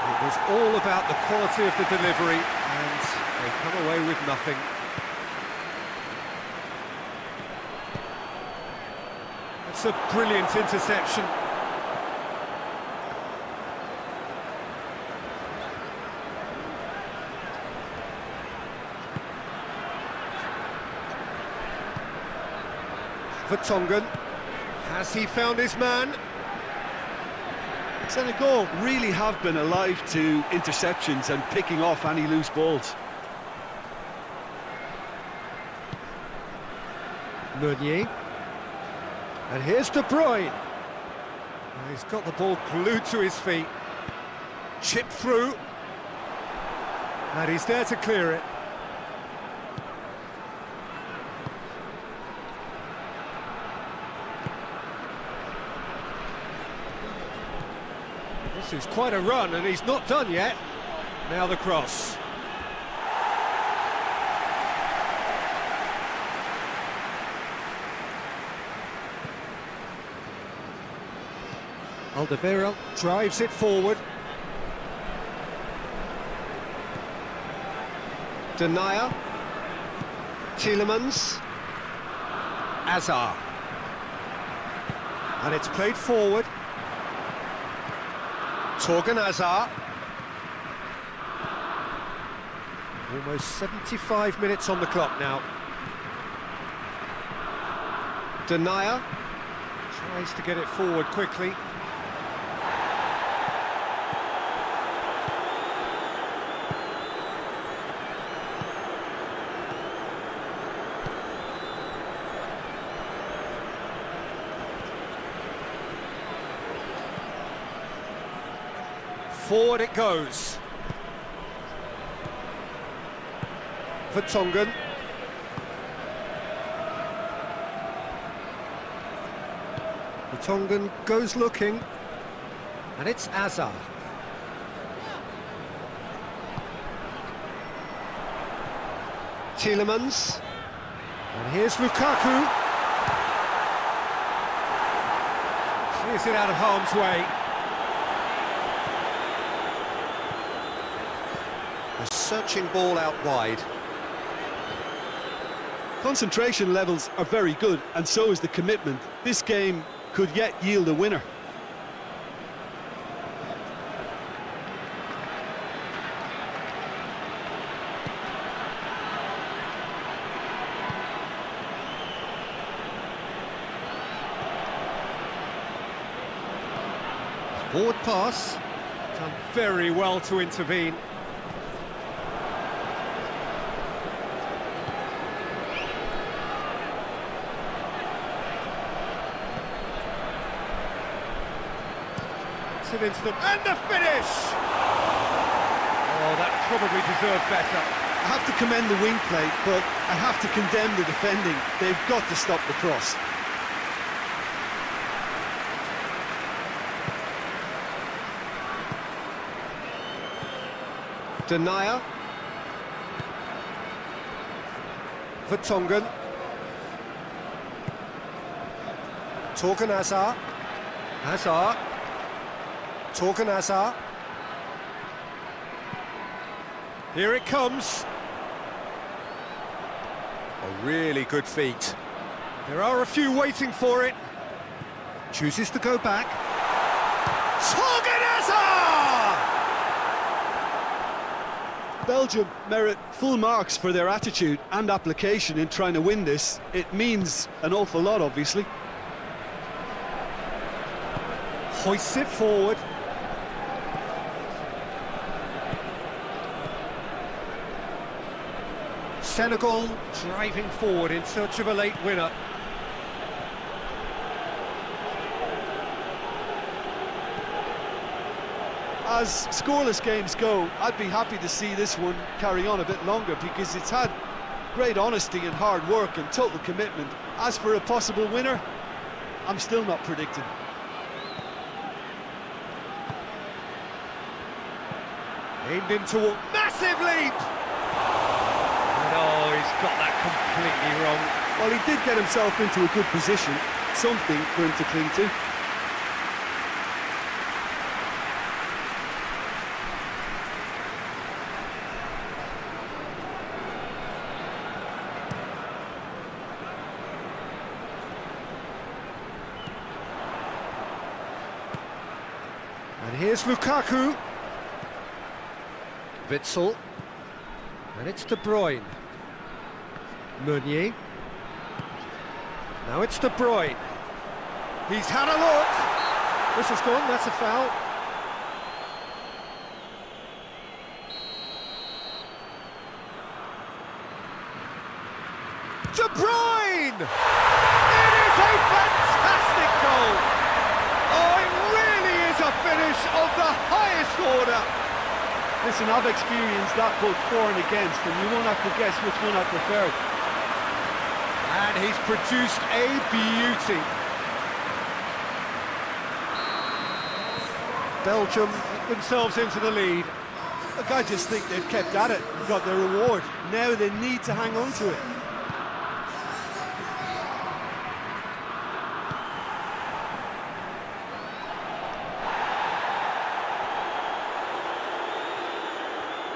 It was all about the quality of the delivery, and they come away with nothing. That's a brilliant interception. Vertonghen. Has he found his man? Senegal really have been alive to interceptions and picking off any loose balls. Meunier. And here's De Bruyne. He's got the ball glued to his feet. Chipped through. And he's there to clear it. This is quite a run, and he's not done yet. Now the cross. Alderweireld drives it forward. Denier. Tielemans. Hazard. And it's played forward. Torgan Hazard. Almost 75 minutes on the clock now. Denier tries to get it forward quickly. Forward it goes. Vertonghen. Vertonghen goes looking. And it's Hazard. Tielemans. And here's Lukaku. Clears it out of harm's way. A searching ball out wide. Concentration levels are very good, and so is the commitment. This game could yet yield a winner. Forward pass. Done very well to intervene. It into them, and the finish! Oh, that probably deserved better. I have to commend the wing play, but I have to condemn the defending. They've got to stop the cross. Denier. Vertonghen. Torgan Hazard. Hazard. Torgan Hazard. Here it comes. A really good feat. There are a few waiting for it. Chooses to go back. Torgan Hazard! Belgium merit full marks for their attitude and application in trying to win this. It means an awful lot, obviously. Hoists it forward. Senegal driving forward in search of a late winner. As scoreless games go, I'd be happy to see this one carry on a bit longer because it's had great honesty and hard work and total commitment. As for a possible winner, I'm still not predicting. Aimed into a massive leap! And oh, he's got that completely wrong. Well, he did get himself into a good position, something for him to cling to. And here's Lukaku. Witsel. And it's De Bruyne. Meunier. Now it's De Bruyne. He's had a look. This has gone, that's a foul. De Bruyne! It is a fantastic goal! Oh, it really is a finish of the highest order! Listen, I've experienced that both for and against, and you won't have to guess which one I prefer. And he's produced a beauty. Belgium get themselves into the lead. Look, I just think they've kept at it and got their reward. Now they need to hang on to it.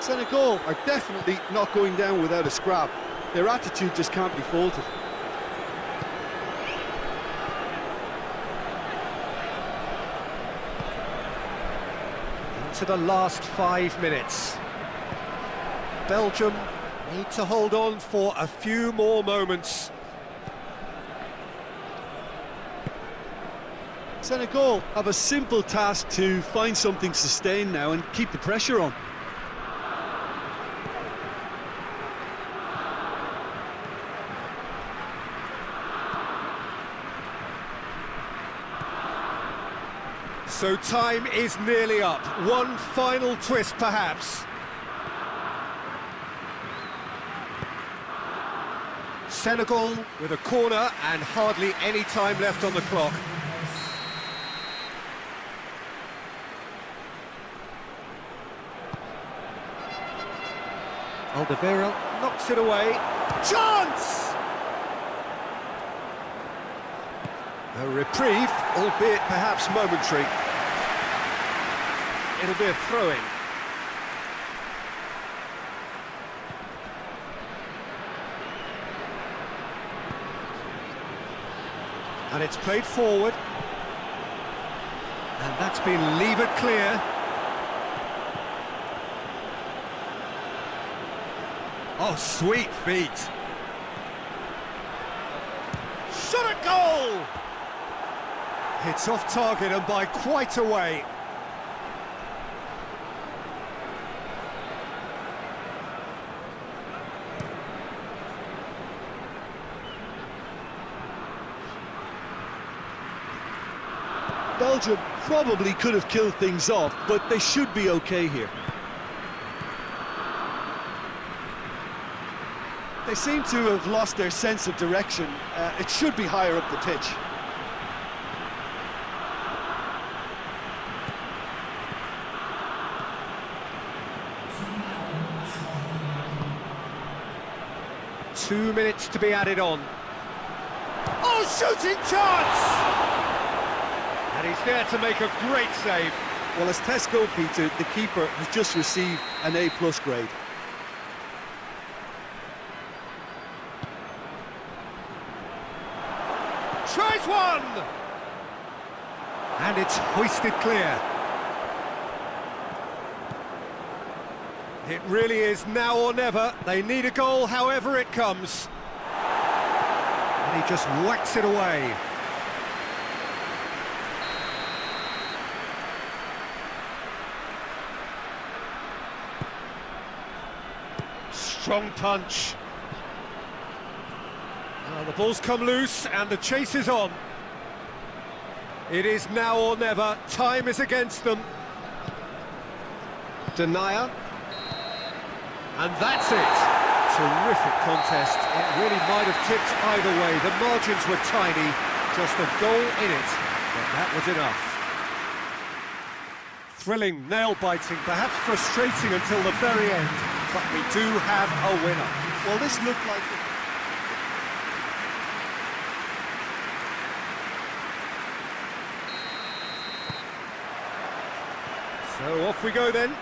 Senegal are definitely not going down without a scrap. Their attitude just can't be faulted. Into the last 5 minutes. Belgium need to hold on for a few more moments. Senegal have a simple task to find something sustained now and keep the pressure on. So time is nearly up. One final twist, perhaps. Senegal with a corner and hardly any time left on the clock. Alderweireld knocks it away. Chance! A reprieve, albeit perhaps momentary. It'll be a throw-in. And it's played forward. And that's been levered clear. Oh, sweet feet. Shot at goal! It's off target and by quite a way. Belgium probably could have killed things off, but they should be okay here. They seem to have lost their sense of direction. It should be higher up the pitch. Two minutes to be added on. Oh, shooting chance! And he's there to make a great save. Well, as tests go, Peter, the keeper has just received an A+ grade. Tries one! And it's hoisted clear. It really is now or never. They need a goal however it comes. And he just whacks it away. Strong punch. Well, the ball's come loose and the chase is on. It is now or never. Time is against them. Denier. And that's it. Terrific contest. It really might have tipped either way. The margins were tiny, just a goal in it, but that was enough. Thrilling, nail-biting, perhaps frustrating until the very end, but we do have a winner. Well, this looked like... So off we go then.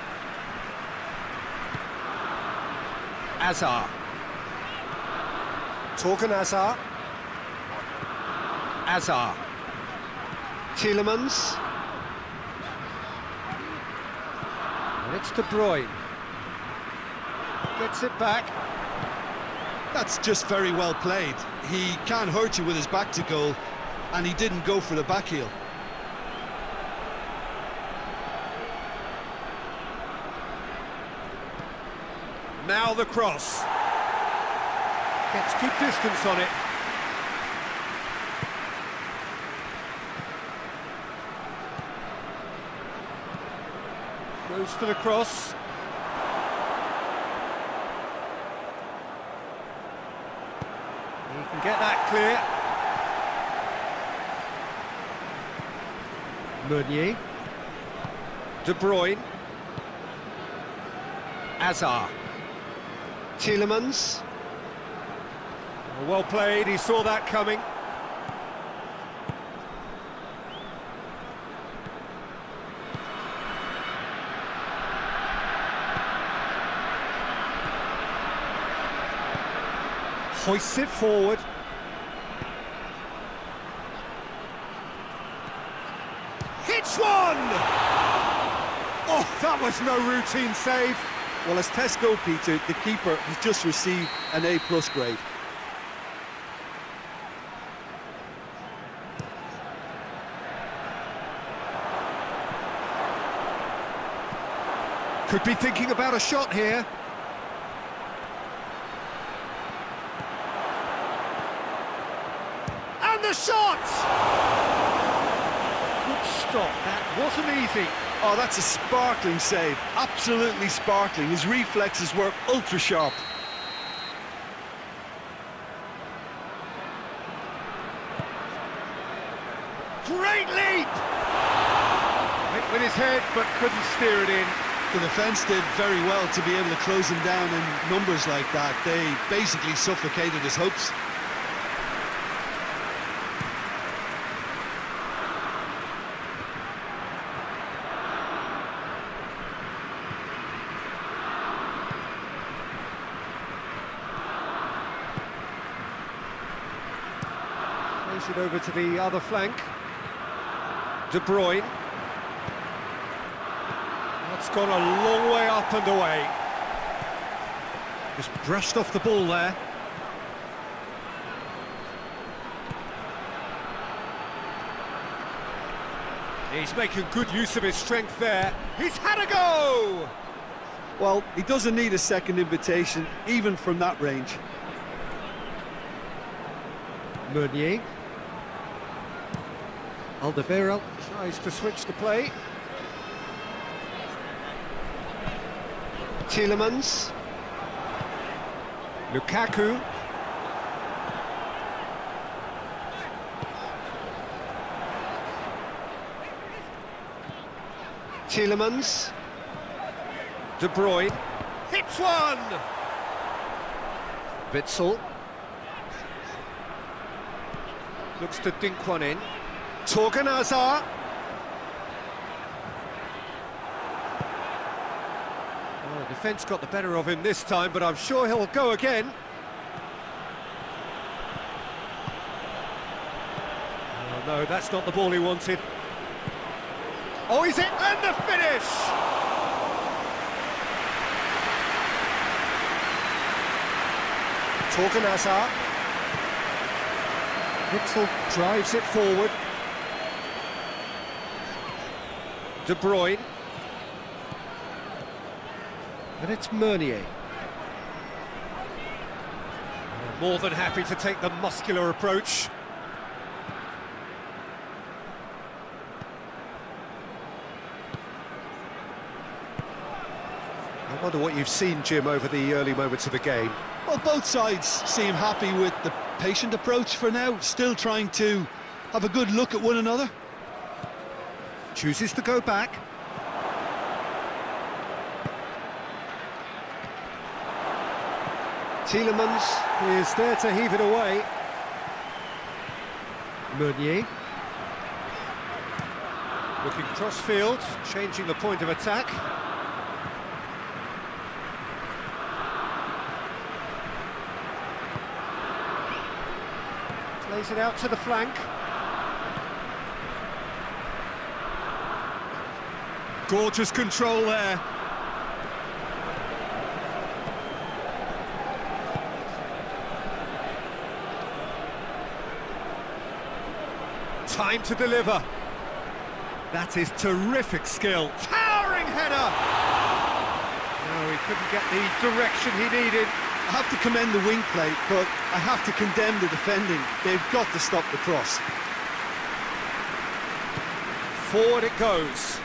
Azar. Torgan Azar. Azar. Tielemans. And it's De Bruyne. Gets it back. That's just very well played. He can't hurt you with his back to goal, and he didn't go for the back heel. Now the cross. Gets good distance on it. Goes for the cross. He can get that clear. Meunier. De Bruyne. Azar. Tielemans. Well played, he saw that coming. Hoists it forward. Hits one! Oh, that was no routine save. Well, as tests go, Peter, the keeper has just received an A+ grade. Could be thinking about a shot here. And the shot! Good stop, that wasn't easy. Oh, that's a sparkling save. Absolutely sparkling. His reflexes were ultra sharp. Great leap! Went with his head, but couldn't steer it in. The defence did very well to be able to close him down in numbers like that. They basically suffocated his hopes. Plays it over to the other flank. De Bruyne. That's gone a long way up and away. Just brushed off the ball there. He's making good use of his strength there. He's had a go! Well, he doesn't need a second invitation, even from that range. Meunier. Alderweireld tries to switch the play. Tielemans. Lukaku. Tielemans. De Bruyne. Hits one! Witsel. Looks to dink one in. Torgan Hazard. Well, the defence got the better of him this time, but I'm sure he'll go again. Oh, no, that's not the ball he wanted. Oh, he's in, and the finish! Torgan Hazard. Witsel drives it forward. De Bruyne. And it's Meunier. More than happy to take the muscular approach. I wonder what you've seen, Jim, over the early moments of the game. Well, both sides seem happy with the patient approach for now, still trying to have a good look at one another. Chooses to go back. Tielemans is there to heave it away. Meunier. Looking cross-field, changing the point of attack. Plays it out to the flank. Gorgeous control there. Time to deliver. That is terrific skill. Towering header! No, he couldn't get the direction he needed. I have to commend the wing play, but I have to condemn the defending. They've got to stop the cross. Forward it goes.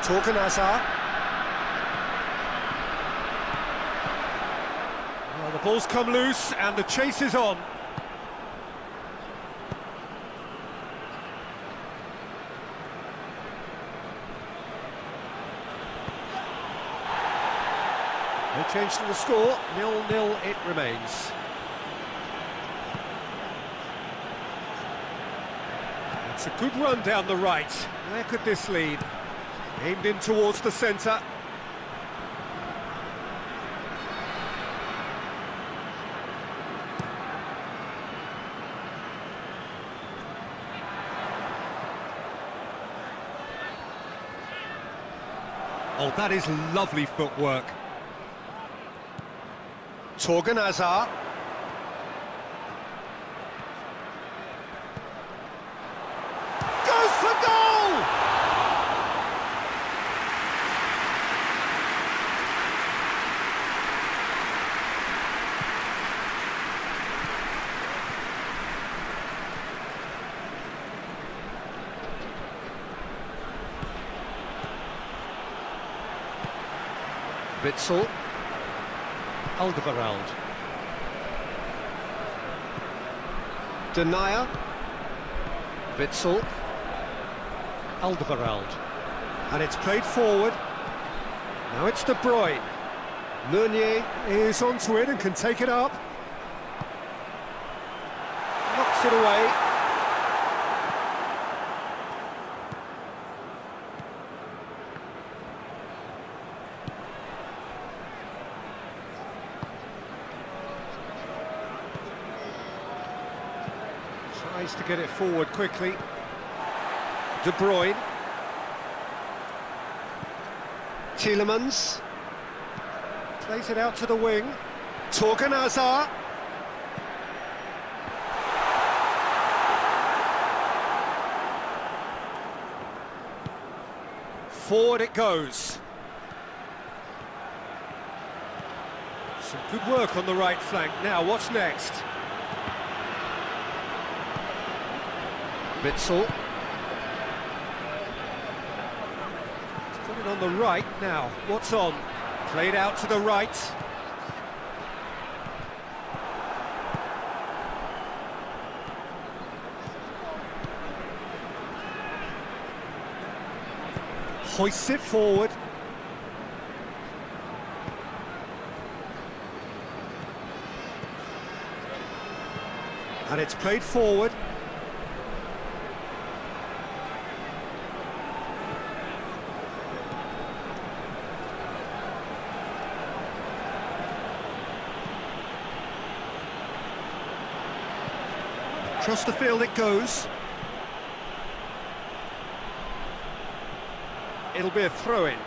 Torgan Hazard. Well, the ball's come loose and the chase is on. No change to the score, 0-0 it remains. It's a good run down the right. Where could this lead? Aimed in towards the centre. Oh, that is lovely footwork. Torgan Hazard. Goes for goal! Witsel. Alderweireld. Denier. Witsel. Alderweireld. And it's played forward. Now it's De Bruyne. Meunier is onto it and can take it up. Knocks it away. Tries to get it forward quickly. De Bruyne. Tielemans. Plays it out to the wing. Torgan Hazard. Forward it goes. Some good work on the right flank. Now, what's next? Witsel. He's got it on the right now. What's on? Played out to the right. Hoists it forward. And it's played forward. Across the field it goes. It'll be a throw-in.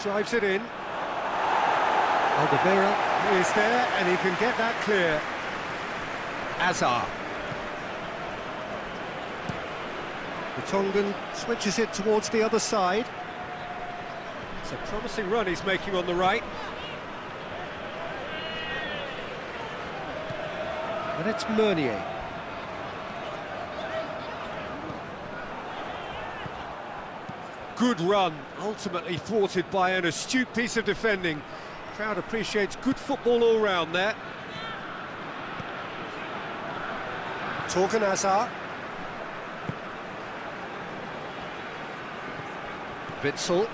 Drives it in. Alderweireld is there and he can get that clear. Hazard. Tongan switches it towards the other side. It's a promising run he's making on the right. And it's Meunier. Good run, ultimately thwarted by an astute piece of defending. Crowd appreciates good football all round there. Torgan Hazard. Witsel.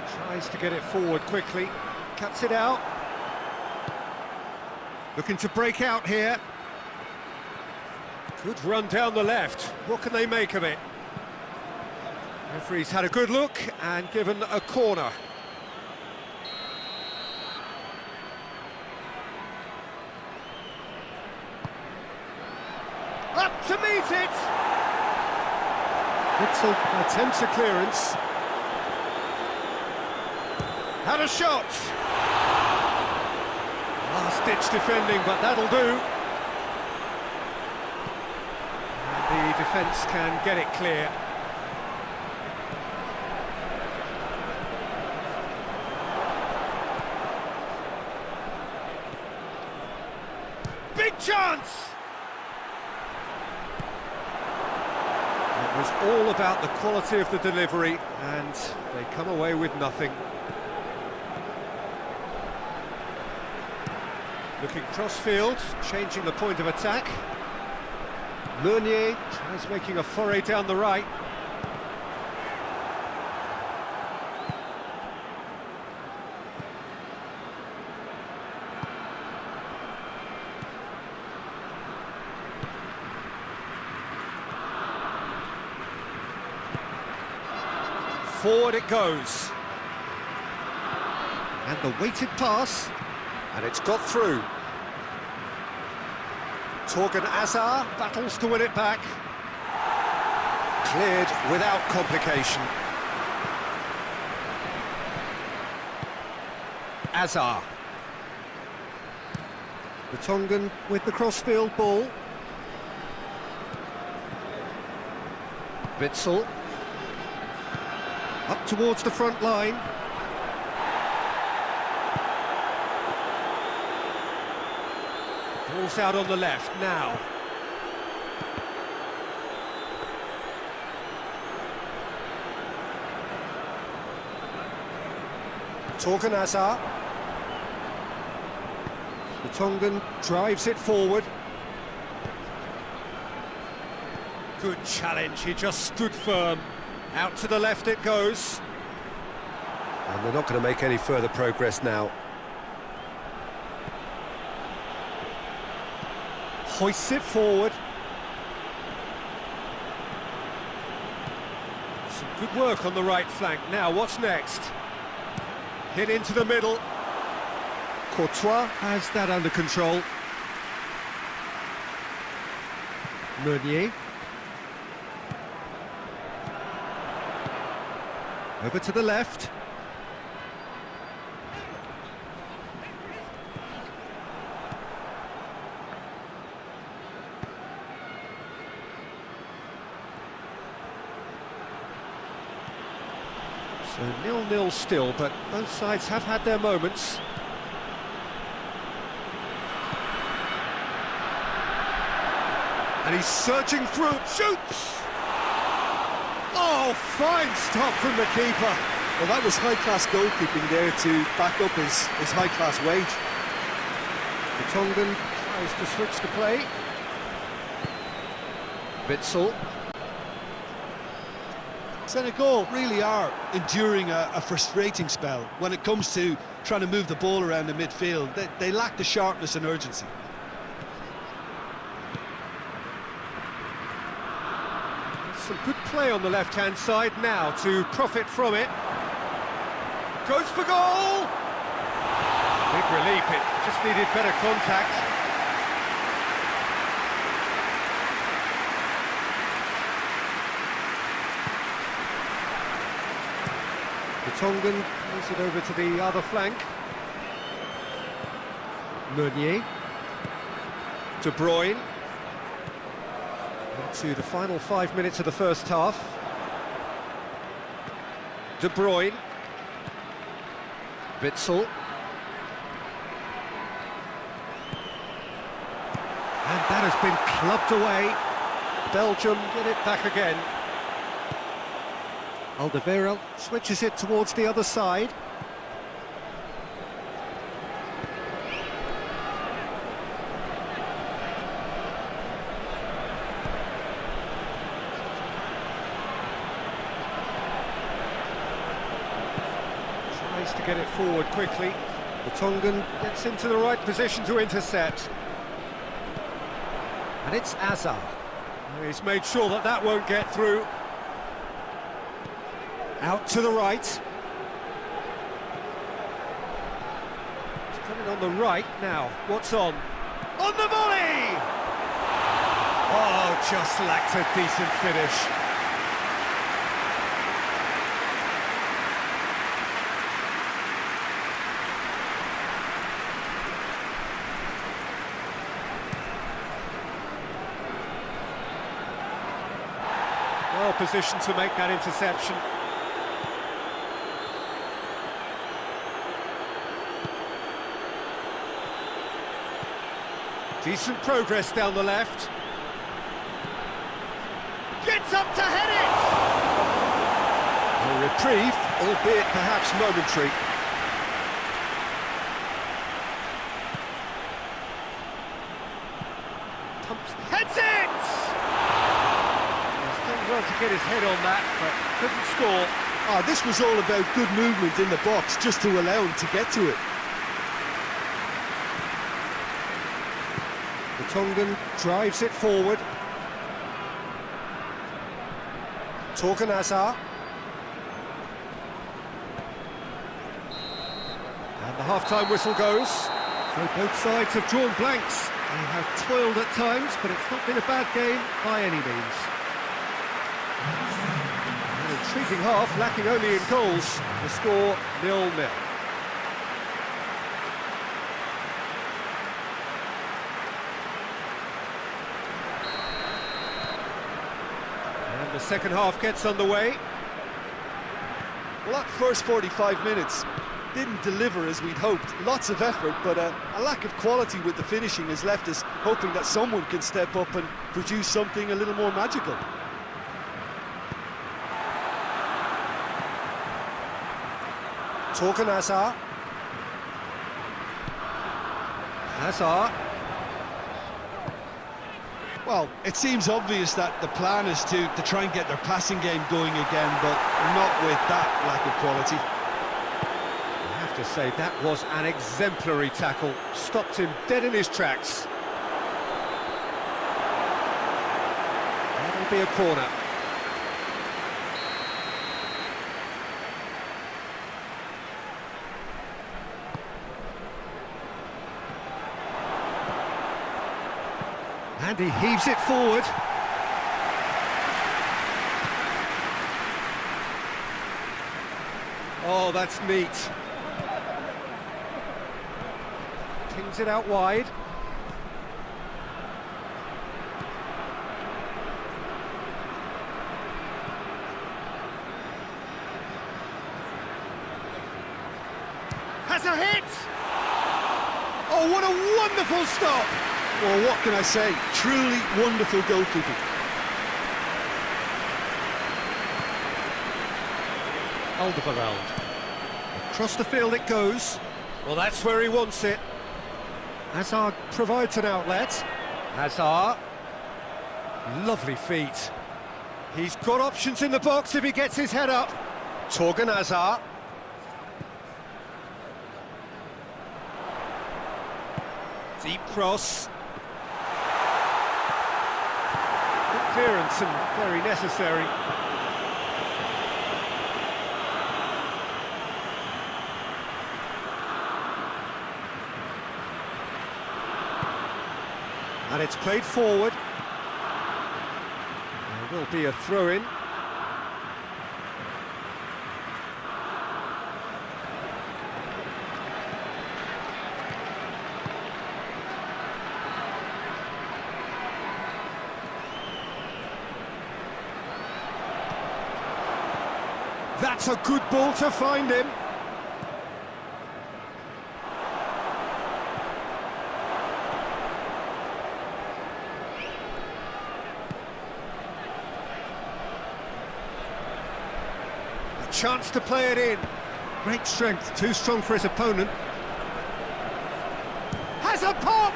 Tries to get it forward quickly. Cuts it out. Looking to break out here. Good run down the left. What can they make of it? Referee's had a good look and given a corner. Up to meet it! Witsel attempts a clearance. Had a shot! Last-ditch defending, but that'll do. And the defence can get it clear. Big chance! It was all about the quality of the delivery, and they come away with nothing. Looking cross-field, changing the point of attack. Meunier tries making a foray down the right. Forward it goes. And the weighted pass. And it's got through. Torgan Hazard battles to win it back. Cleared without complication. Hazard. The Tongan with the crossfield ball. Witsel. Up towards the front line. Ball's out on the left now. Torgan Hazard. The Tongan drives it forward. Good challenge, he just stood firm. Out to the left it goes. And they're not going to make any further progress now. Hoists it forward. Some good work on the right flank. Now, what's next? Hit into the middle. Courtois has that under control. Meunier. Over to the left. So 0-0 still, but both sides have had their moments. And he's surging through, shoots! Oh, fine stop from the keeper. Well, that was high-class goalkeeping there to back up his high-class wage. The Tongan tries to switch the play. Witsel. Senegal really are enduring a frustrating spell when it comes to trying to move the ball around the midfield. They lack the sharpness and urgency. Some good play on the left-hand side now to profit from it. Goes for goal! Big relief, it just needed better contact. The Tongan plays it over to the other flank. Meunier. De Bruyne. Into the final 5 minutes of the first half. De Bruyne. Witsel. And that has been clubbed away. Belgium get it back again. Alderweireld switches it towards the other side. Tries to get it forward quickly. The Tongan gets into the right position to intercept. And it's Hazard. He's made sure that that won't get through. Out to the right. He's coming on the right now. What's on? On the volley! Oh, just lacked a decent finish. Well positioned to make that interception. Decent progress down the left. Gets up to head it! A reprieve, albeit perhaps momentary. Heads it! He's done well to get his head on that, but couldn't score. Oh, this was all about good movement in the box, just to allow him to get to it. The Tongan drives it forward. Torgan Hazard. And the half-time whistle goes. So both sides have drawn blanks. They have toiled at times, but it's not been a bad game by any means. An intriguing half, lacking only in goals. The score 0-0. The second half gets underway. Well, that first 45 minutes didn't deliver as we'd hoped. Lots of effort, but a lack of quality with the finishing has left us hoping that someone can step up and produce something a little more magical. Torgan Hazard. Hazard. Well, it seems obvious that the plan is to try and get their passing game going again, but not with that lack of quality. I have to say, that was an exemplary tackle. Stopped him dead in his tracks. That'll be a corner. And he heaves it forward. Oh, that's neat. Pings it out wide. Has a hit! Oh, what a wonderful stop! Well, what can I say? Truly wonderful goalkeeping. Alderweireld. Across the field it goes. Well, that's where he wants it. Hazard provides an outlet. Hazard. Lovely feet. He's got options in the box if he gets his head up. Torgan Hazard. Deep cross. Good clearance and very necessary. And it's played forward. There will be a throw-in. That's a good ball to find him. A chance to play it in. Great strength, too strong for his opponent. Has a pop!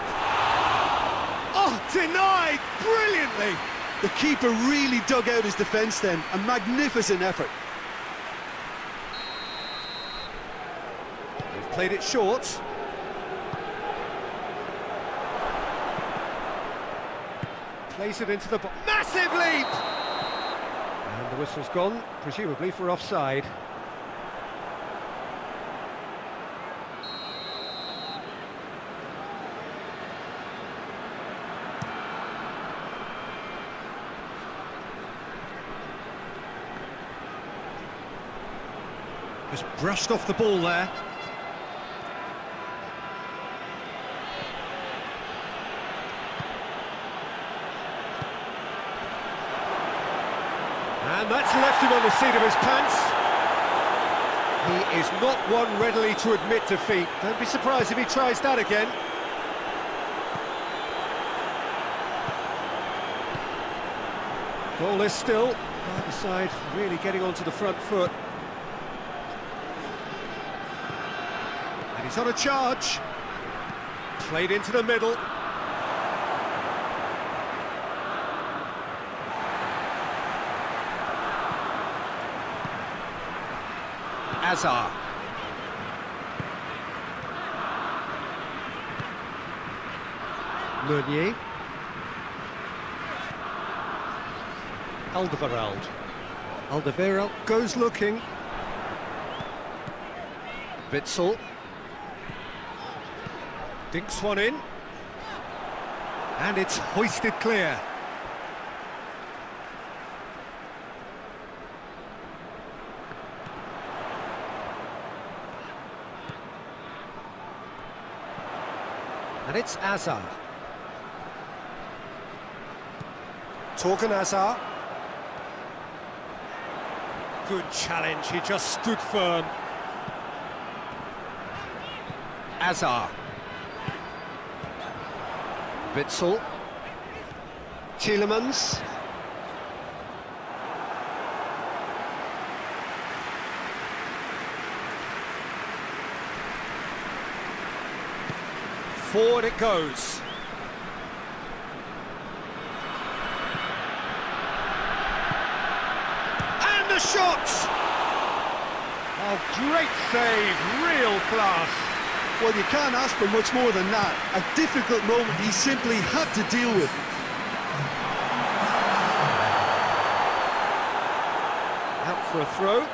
Oh, denied brilliantly! The keeper really dug out his defence then, a magnificent effort. They've played it short. Plays it into the box. Massive leap! And the whistle's gone, presumably for offside. Just brushed off the ball there. And that's left him on the seat of his pants. He is not one readily to admit defeat. Don't be surprised if he tries that again. Goal is still. Either side really getting onto the front foot. And he's on a charge. Played into the middle. Hazard. Meunier. Alderweireld. Alderweireld goes looking. Witsel. Dinks one in. And it's hoisted clear. And it's Hazard. Torgan Hazard. Good challenge, he just stood firm. Hazard. Witsel. Tielemans. Forward it goes. And the shot! Oh, great save, real class. Well, you can't ask for much more than that. A difficult moment he simply had to deal with. Out for a throw.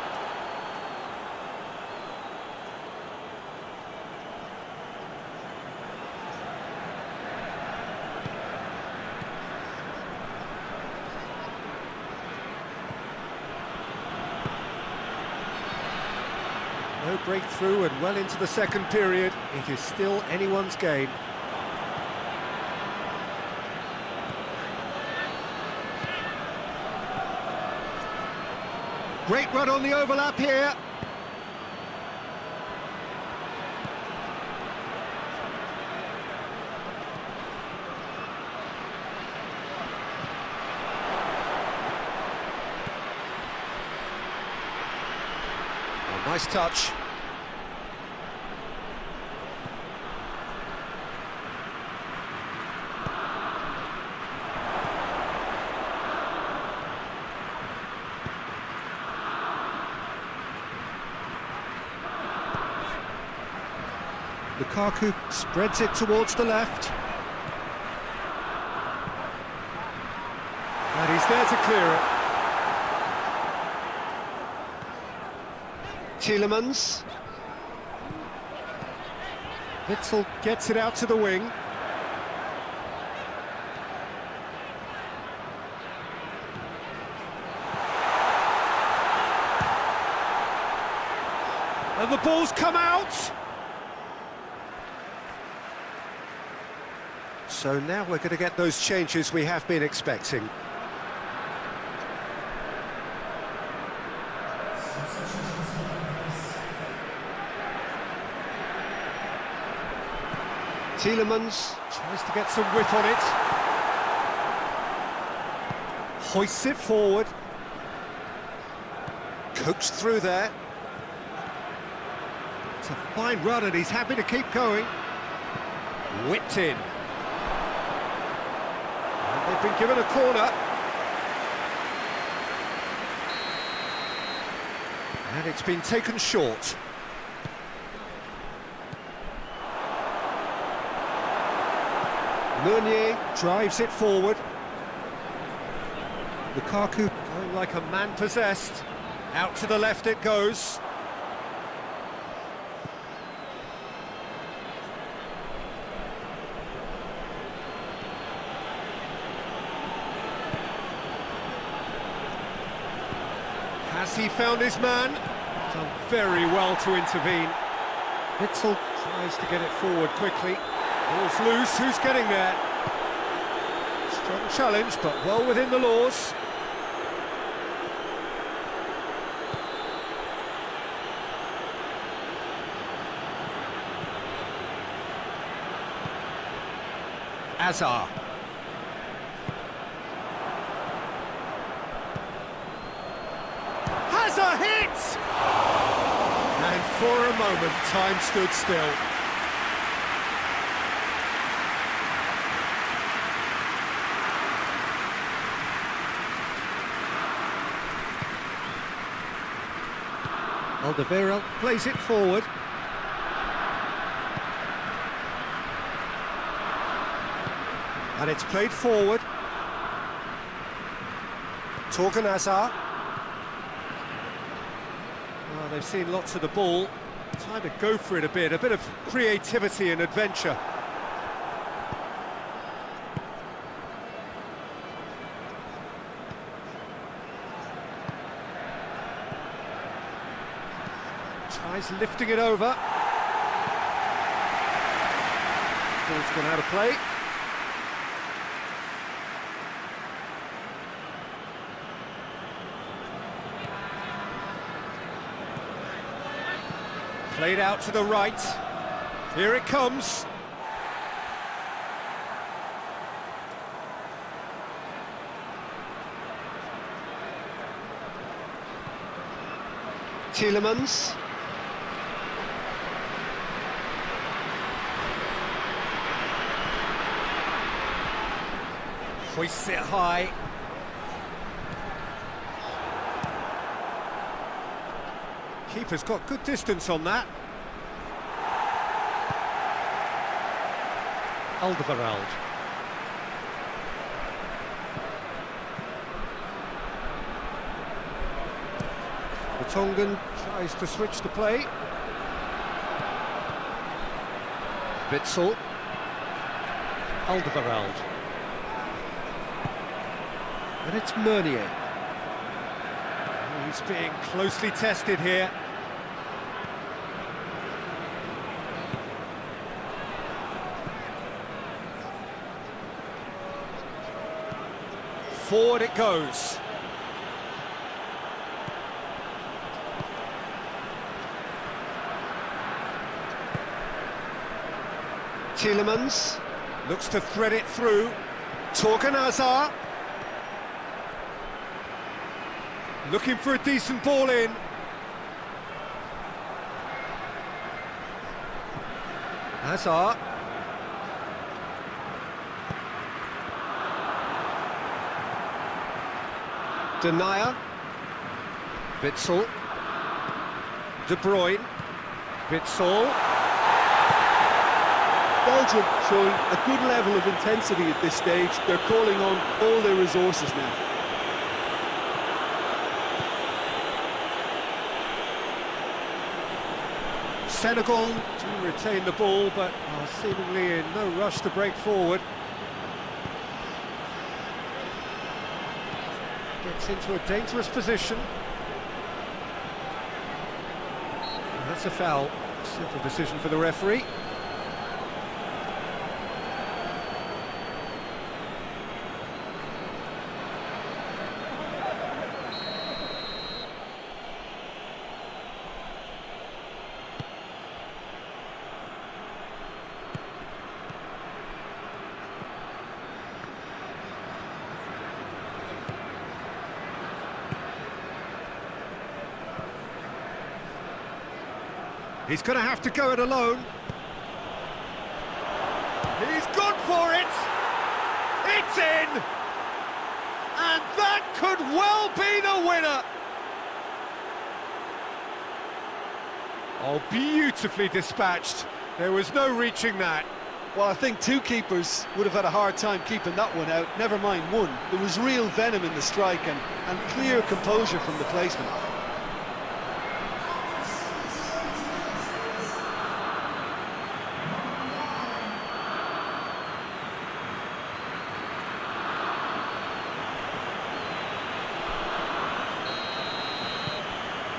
No breakthrough and well into the second period. It is still anyone's game. Great run on the overlap here. Oh, nice touch. Lukaku spreads it towards the left. And he's there to clear it. Tielemans. Witsel gets it out to the wing. And the ball's come out. So now we're going to get those changes we have been expecting. Tielemans tries to get some whip on it. Hoists it forward. Coaxed through there. It's a fine run and he's happy to keep going. Whipped in. And they've been given a corner. And it's been taken short. Meunier drives it forward. Lukaku going like a man possessed. Out to the left it goes. Has he found his man? Done very well to intervene. Witzel tries to get it forward quickly. Ball's loose, who's getting there? Strong challenge, but well within the laws. Azar. Has a hit! And for a moment, time stood still. Alderweireld plays it forward. And it's played forward. Torgan Hazard. Well, they've seen lots of the ball. Time to go for it a bit of creativity and adventure. Tries lifting it over. Ball's gone out of play. Played out to the right. Here it comes. Tielemans. Hoists it high. Keeper's got good distance on that. Alderweireld. The Tongan tries to switch the play. Witzel. Alderweireld. And it's Meunier. He's being closely tested here. Forward it goes. Tielemans looks to thread it through. Torgan Hazard. Looking for a decent ball in. Hazard. Denier. Witzel. De Bruyne. Witzel. Belgium showing a good level of intensity at this stage. They're calling on all their resources now. Senegal do retain the ball, but are seemingly in no rush to break forward. Gets into a dangerous position. And that's a foul. Simple decision for the referee. He's going to have to go it alone. He's gone for it! It's in! And that could well be the winner! Oh, beautifully dispatched. There was no reaching that. Well, I think two keepers would have had a hard time keeping that one out, never mind one. There was real venom in the strike and clear composure from the placement.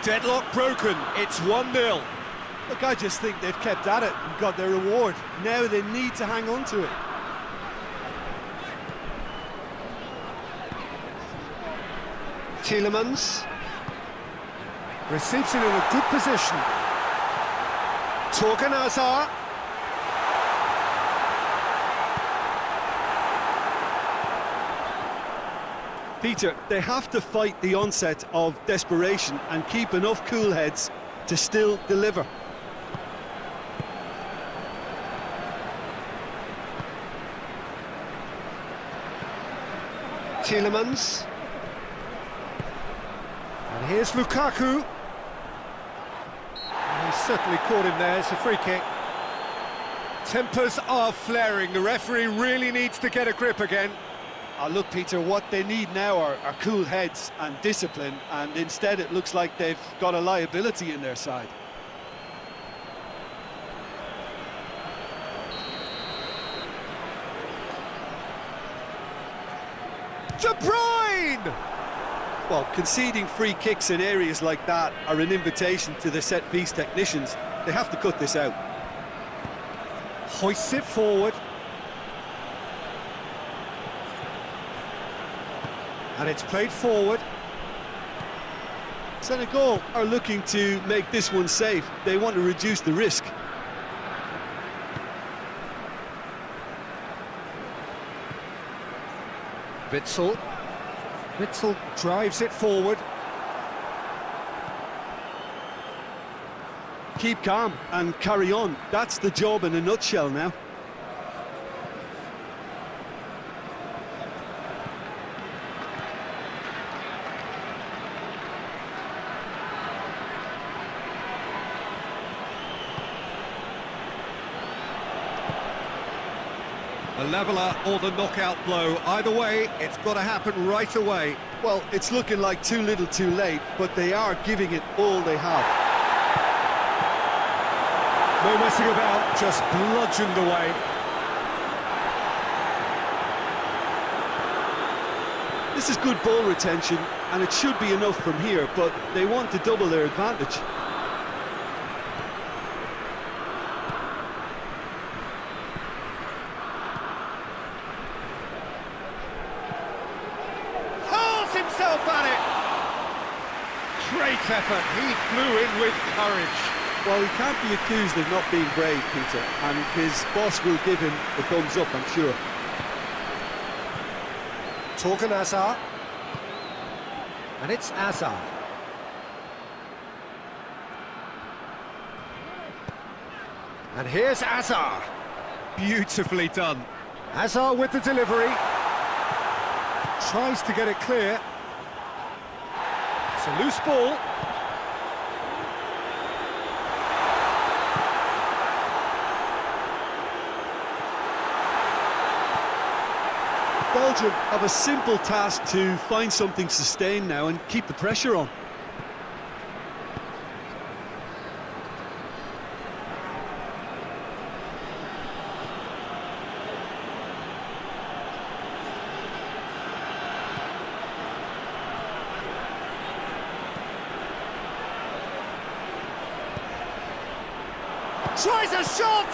Deadlock broken, it's 1-0. Look, I just think they've kept at it and got their reward. Now they need to hang on to it. Tielemans receives it in a good position. Torgan Hazard. Peter, they have to fight the onset of desperation and keep enough cool heads to still deliver. Tielemans. And here's Lukaku. And he's certainly caught him there, it's a free kick. Tempers are flaring, the referee really needs to get a grip again. Look, Peter, what they need now are cool heads and discipline, and instead it looks like they've got a liability in their side. De Bruyne! Well, conceding free kicks in areas like that are an invitation to the set-piece technicians. They have to cut this out. Hoists it forward. And it's played forward. Senegal are looking to make this one safe. They want to reduce the risk. Witsel. Witsel drives it forward. Keep calm and carry on. That's the job in a nutshell now. The leveller or the knockout blow. Either way, it's got to happen right away. Well, it's looking like too little too late, but they are giving it all they have. No messing about, just bludgeoned away. This is good ball retention, and it should be enough from here, but they want to double their advantage. Himself at it! Great effort, he flew in with courage. Well, he can't be accused of not being brave, Peter, and his boss will give him the thumbs up, I'm sure. Torgan Hazard. And it's Hazard. And here's Hazard. Beautifully done. Hazard with the delivery. Tries to get it clear. It's a loose ball. Belgium have a simple task to find something sustained now and keep the pressure on. Tries a shot!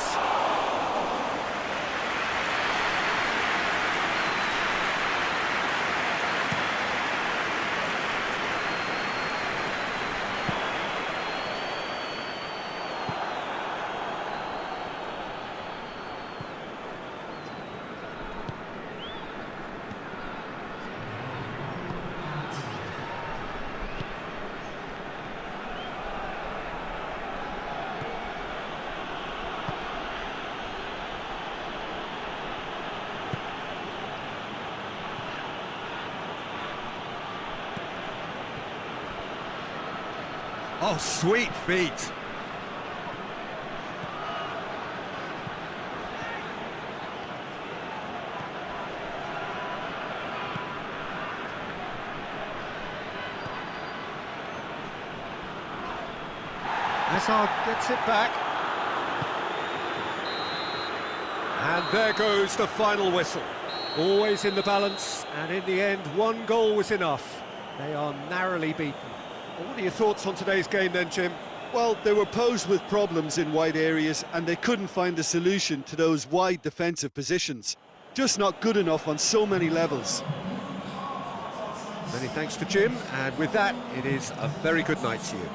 Oh, sweet feet. Hazard gets it back. And there goes the final whistle. Always in the balance, and in the end, one goal was enough. They are narrowly beaten. Well, what are your thoughts on today's game then, Jim? Well, they were posed with problems in wide areas and they couldn't find a solution to those wide defensive positions. Just not good enough on so many levels. Many thanks to Jim, and with that, it is a very good night to you.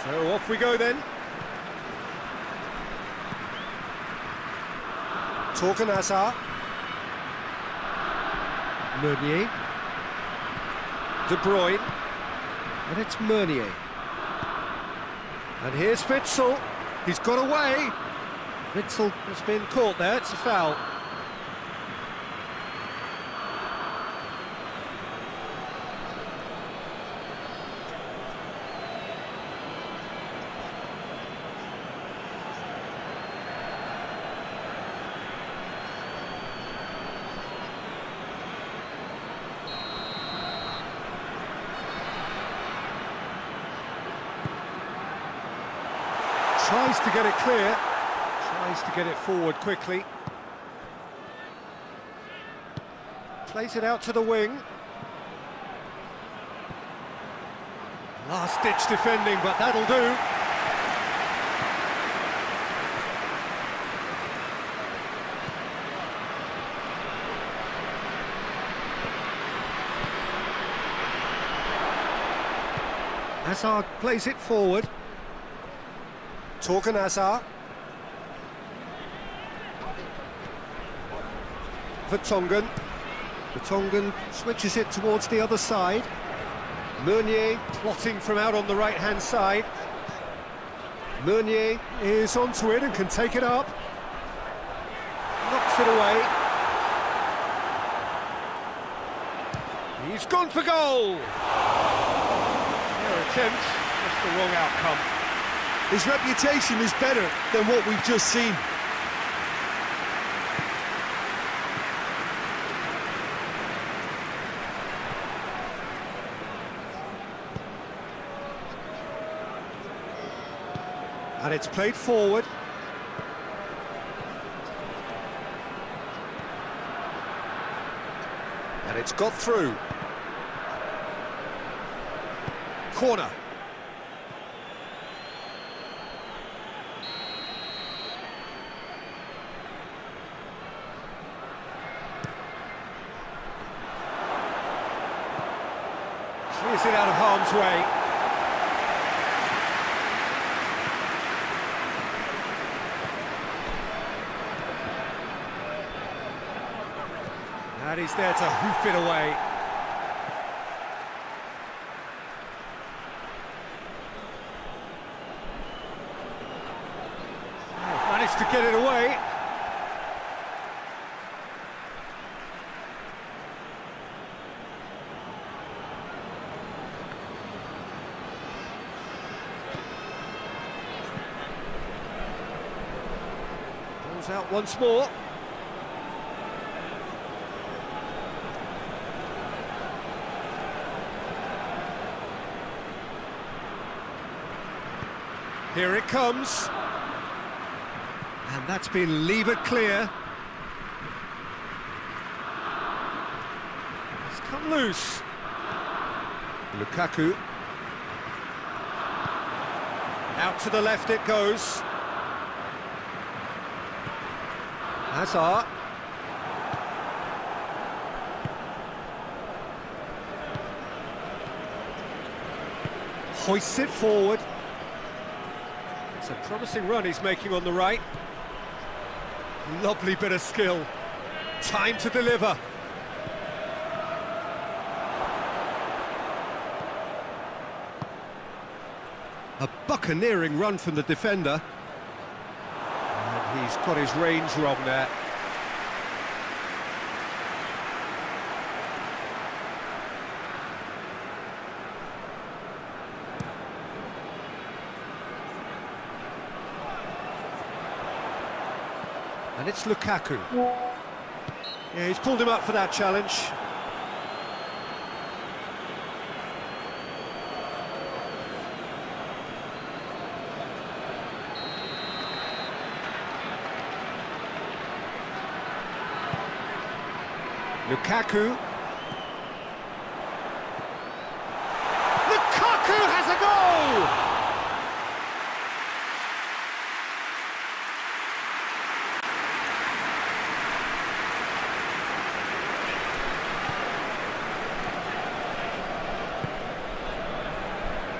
So off we go then. Torgan Hazard. Meunier. De Bruyne. And it's Meunier. And here's Witsel. He's got away. Witsel has been caught there. It's a foul. Tries to get it clear, tries to get it forward quickly. Plays it out to the wing. Last-ditch defending, but that'll do. Hazard plays it forward. Torgan Hazard. Vertonghen. Vertonghen switches it towards the other side. Meunier plotting from out on the right-hand side. Meunier is onto it and can take it up. Knocks it away. He's gone for goal! Their attempt, just the wrong outcome. His reputation is better than what we've just seen. And it's played forward. And it's got through. Corner. Clears it out of harm's way. And he's there to hoof it away. Oh, managed to get it away. Ball's out once more. Here it comes. And that's been levered clear. It's come loose. Lukaku. Out to the left it goes. Hazard. Hoists it forward. It's a promising run he's making on the right. Lovely bit of skill. Time to deliver. A buccaneering run from the defender. And He's got his range wrong there. And it's Lukaku. Yeah, he's pulled him up for that challenge. Lukaku. Lukaku has a goal!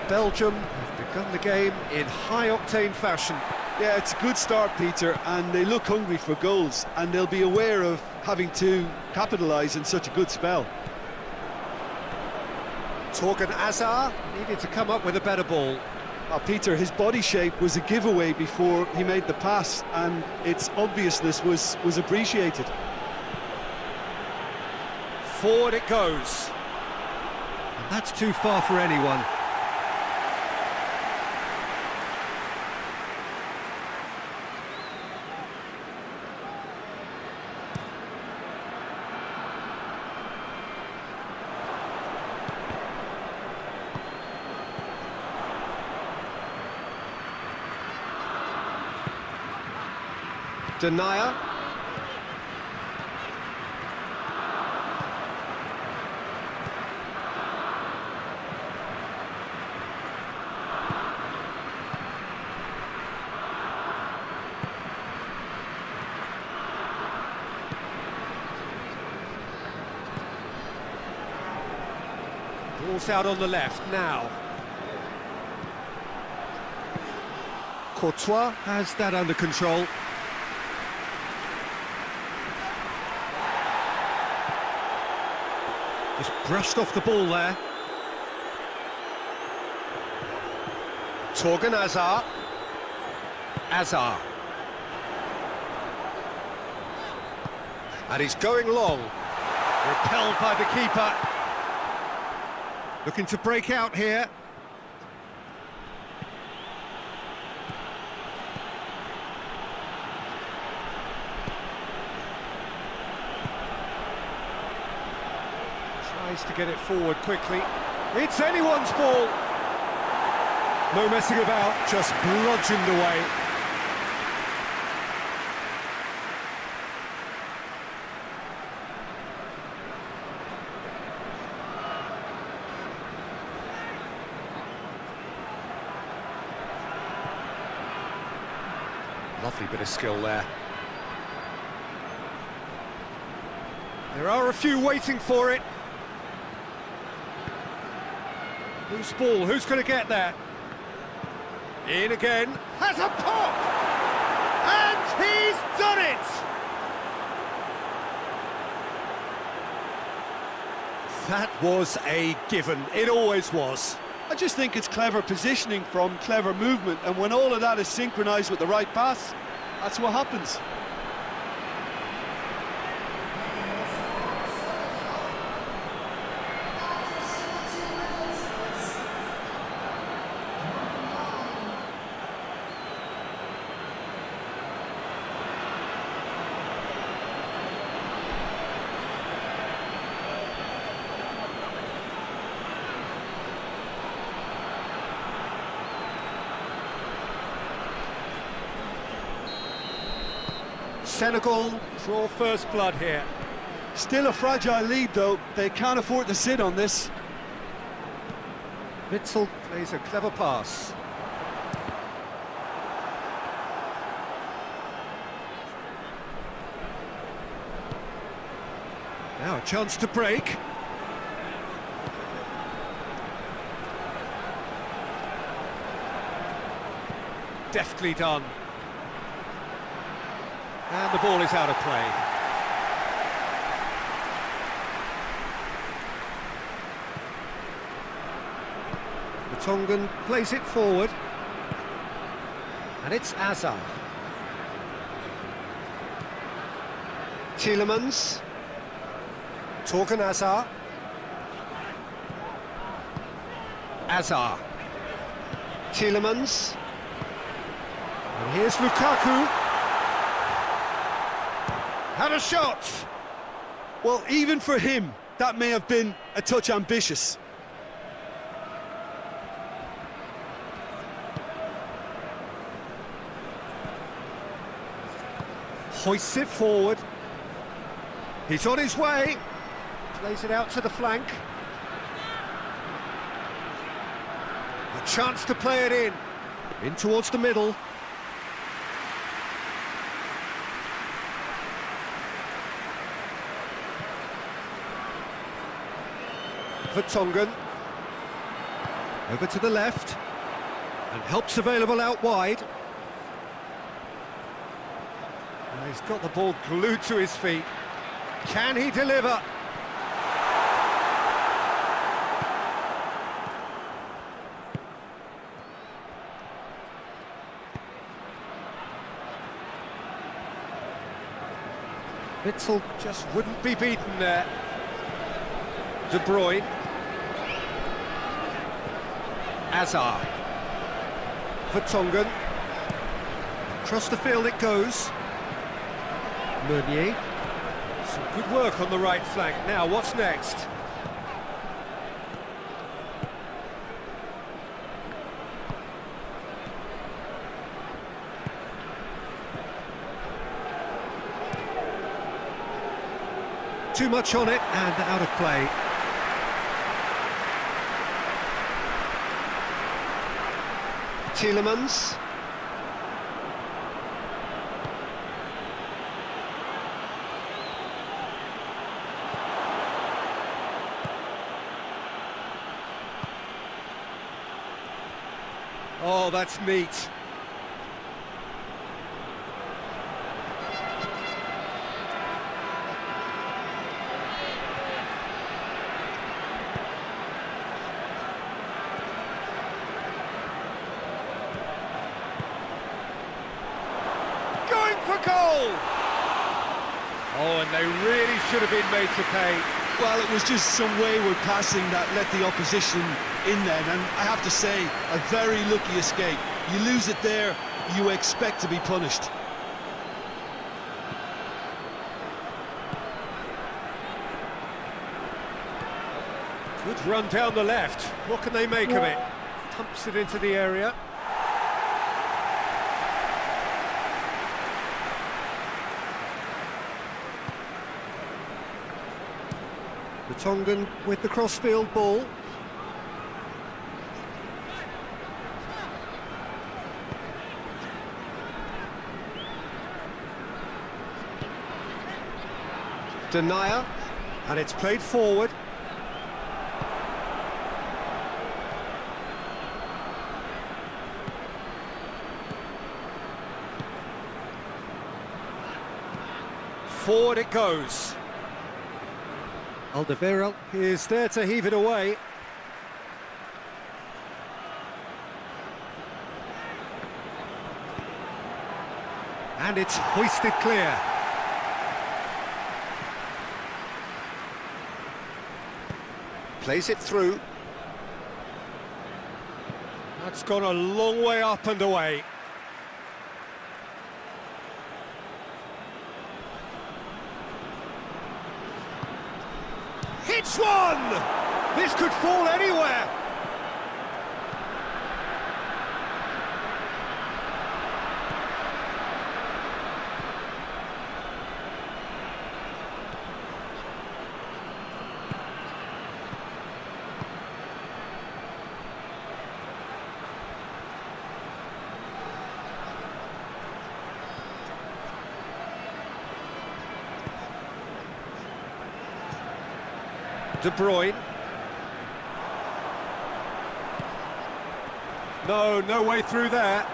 Belgium have begun the game in high-octane fashion. Yeah, it's a good start, Peter, and they look hungry for goals, and they'll be aware of having to capitalise in such a good spell. Torgan Hazard needed to come up with a better ball. Peter, his body shape was a giveaway before he made the pass, and its obviousness was appreciated. Forward it goes. And that's too far for anyone. Denier. Ball's out on the left now. Courtois has that under control. He's brushed off the ball there. Torgan Hazard. Hazard. And he's going long. Repelled by the keeper. Looking to break out here. Tries to get it forward quickly. It's anyone's ball. No messing about, just bludgeoned away. Lovely bit of skill there. There are a few waiting for it. Whose ball? Who's going to get that? In again. Has a pop! And he's done it! That was a given. It always was. I just think it's clever positioning from clever movement, and when all of that is synchronised with the right pass, that's what happens. Senegal draw first blood here. Still a fragile lead, though. They can't afford to sit on this. Witsel plays a clever pass. Now a chance to break. Deftly done. And the ball is out of play. The Tongan plays it forward. And it's Hazard. Tielemans. Torgan Hazard. Hazard. Tielemans. And here's Lukaku. Had a shot! Well, even for him, that may have been a touch ambitious. Hoists it forward. He's on his way. Plays it out to the flank. A chance to play it in towards the middle. Vertonghen. Over to the left. And help's available out wide. And he's got the ball glued to his feet. Can he deliver? Witsel just wouldn't be beaten there. De Bruyne. Hazard. Vertonghen. Across the field it goes. Meunier. Some good work on the right flank. Now, what's next? Too much on it and out of play. Tielemans. Oh, that's neat. Going for goal! Oh, and they really should have been made to pay. Well, it was just some wayward passing that let the opposition in then, and I have to say, a very lucky escape. You lose it there, you expect to be punished. Good run down the left. What can they make of it? Pumps it into the area. Vertonghen with the crossfield ball. Denier, and it's played forward. Forward it goes. Alderweireld is there to heave it away. And it's hoisted clear. Plays it through. That's gone a long way up and away. Hits one! This could fall anywhere. De Bruyne. No way through there.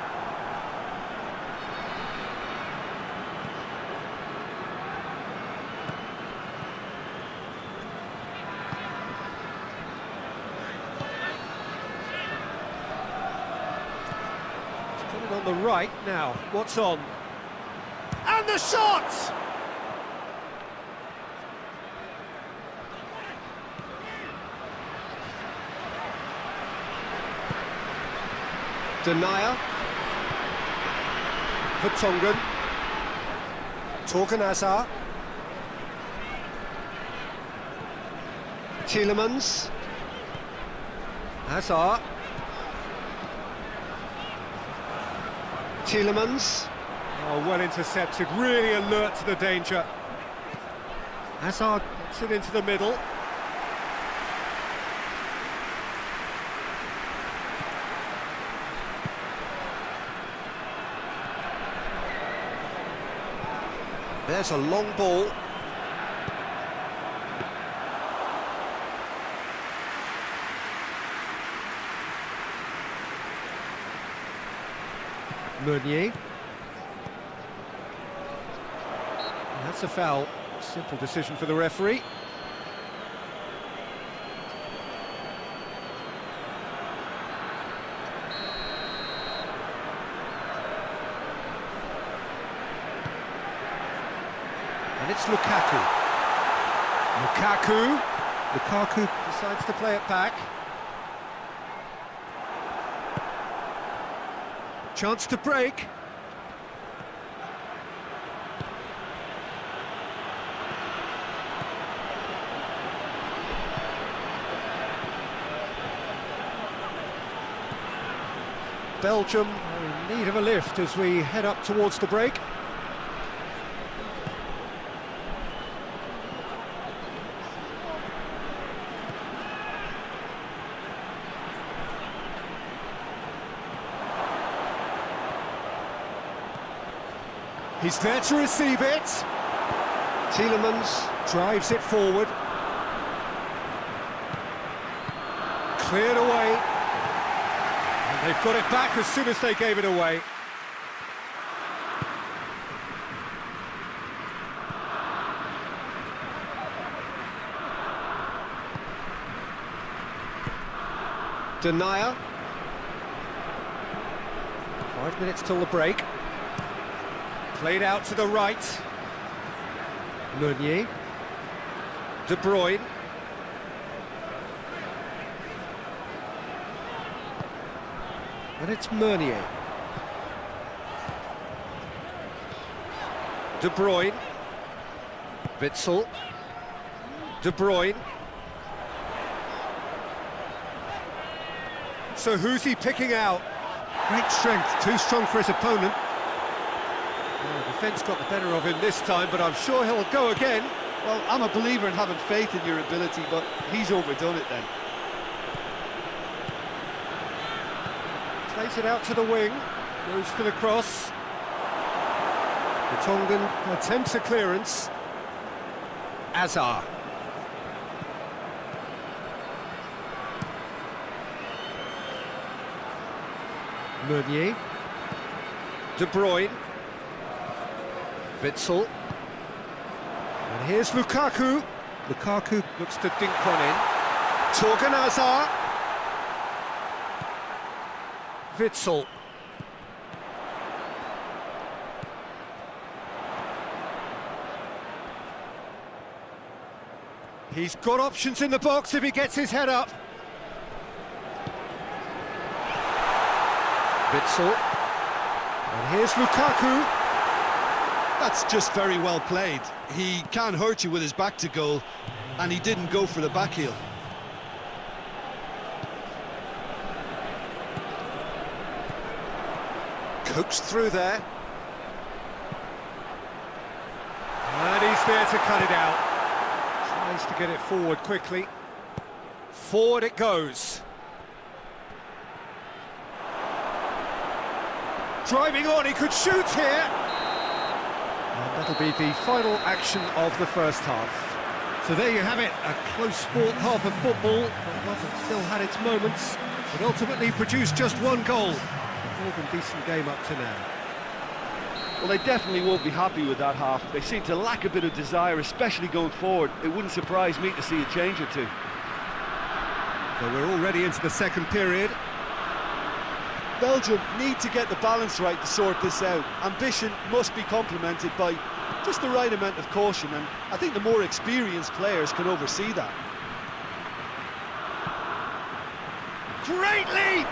He's put it on the right now. What's on? And the shot! Denier. Vertonghen. Torgan Hazard. Tielemans. Hazard. Tielemans. Oh, well intercepted, really alert to the danger. Hazard gets it into the middle. There's a long ball. Meunier. That's a foul. Simple decision for the referee. And it's Lukaku. Lukaku decides to play it back. Chance to break. Belgium are in need of a lift as we head up towards the break. He's there to receive it. Tielemans drives it forward. Cleared away. And they've got it back as soon as they gave it away. Denier. 5 minutes till the break. Played out to the right. Meunier. De Bruyne. And it's Meunier. De Bruyne. Witsel. De Bruyne. So who's he picking out? Great strength, too strong for his opponent. Well, the defence got the better of him this time, but I'm sure he'll go again. Well, I'm a believer in having faith in your ability, but he's overdone it then. Plays it out to the wing, goes for the cross. Vertonghen attempts a clearance. Hazard. Meunier. De Bruyne. Witsel. And here's Lukaku. Lukaku looks to dink one in. Torgan Hazard. Witsel. He's got options in the box if he gets his head up. Witsel. And here's Lukaku. That's just very well played. He can hurt you with his back to goal, and he didn't go for the back heel. Coaxed through there. And he's there to cut it out. Tries to get it forward quickly. Forward it goes. Driving on, he could shoot here. And that'll be the final action of the first half. So there you have it, a close fought half of football, but one that still had its moments, but ultimately produced just one goal. A more than decent game up to now. Well, they definitely won't be happy with that half. They seem to lack a bit of desire, especially going forward. It wouldn't surprise me to see a change or two. So we're already into the second period. Belgium need to get the balance right to sort this out. Ambition must be complemented by just the right amount of caution, and I think the more experienced players can oversee that. Great leap!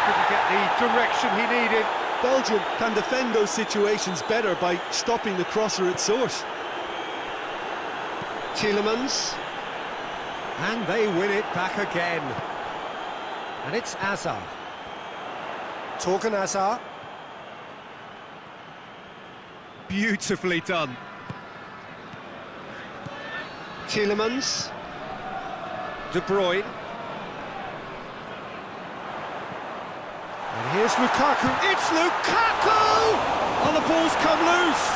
couldn't get the direction he needed. Belgium can defend those situations better by stopping the crosser at source. Tielemans. And they win it back again. And it's Hazard. Torgan Hazard. Beautifully done. Tielemans. De Bruyne. And here's Lukaku. It's Lukaku! Oh, the ball's come loose.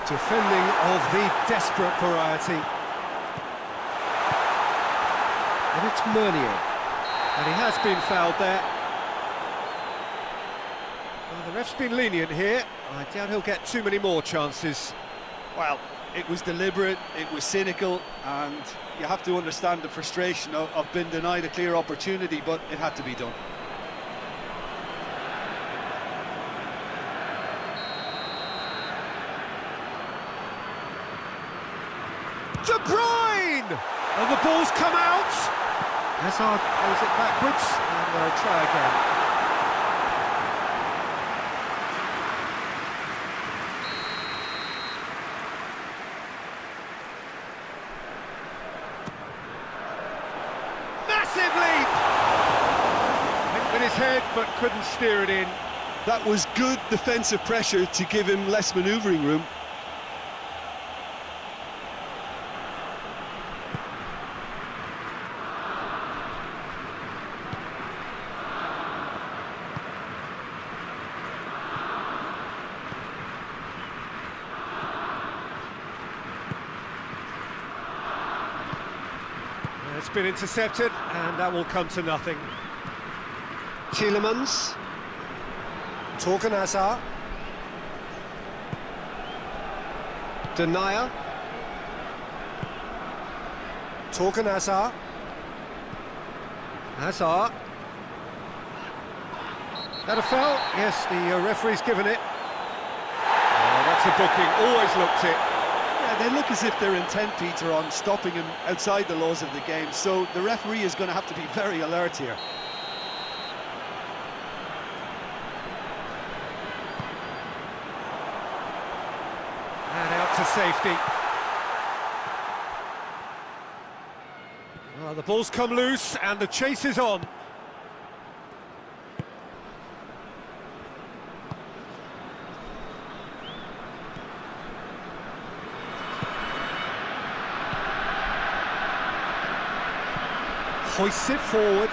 Defending of the desperate variety. And it's Meunier. And he has been fouled there. Well, the ref's been lenient here. I doubt he'll get too many more chances. Well, it was deliberate, it was cynical, and you have to understand the frustration of being denied a clear opportunity, but it had to be done. De Bruyne! And the ball's come out! Hazard plays it backwards, and they'll try again. Massive leap! Went with his head, but couldn't steer it in. That was good defensive pressure to give him less manoeuvring room. It's been intercepted, and that will come to nothing. Tielemans. Torgan Hazard. Denier. Torgan Hazard. Hazard. That a foul? Yes, the referee's given it. Oh, that's a booking, always looked it. Yeah, they look as if they're intent, Peter, on stopping him outside the laws of the game, so the referee is going to have to be very alert here. And out to safety. Well, the ball's come loose and the chase is on. Hoists it forward.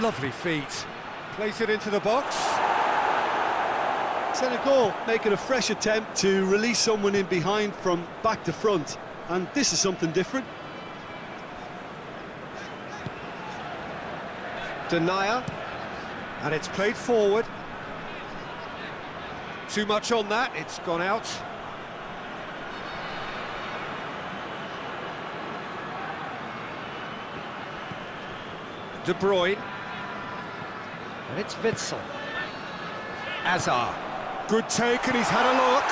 Lovely feet. Plays it into the box. Senegal making a fresh attempt to release someone in behind from back to front, and this is something different. Denier. And it's played forward. Too much on that, it's gone out. De Bruyne. And it's Witsel. Hazard. Good take, and he's had a look.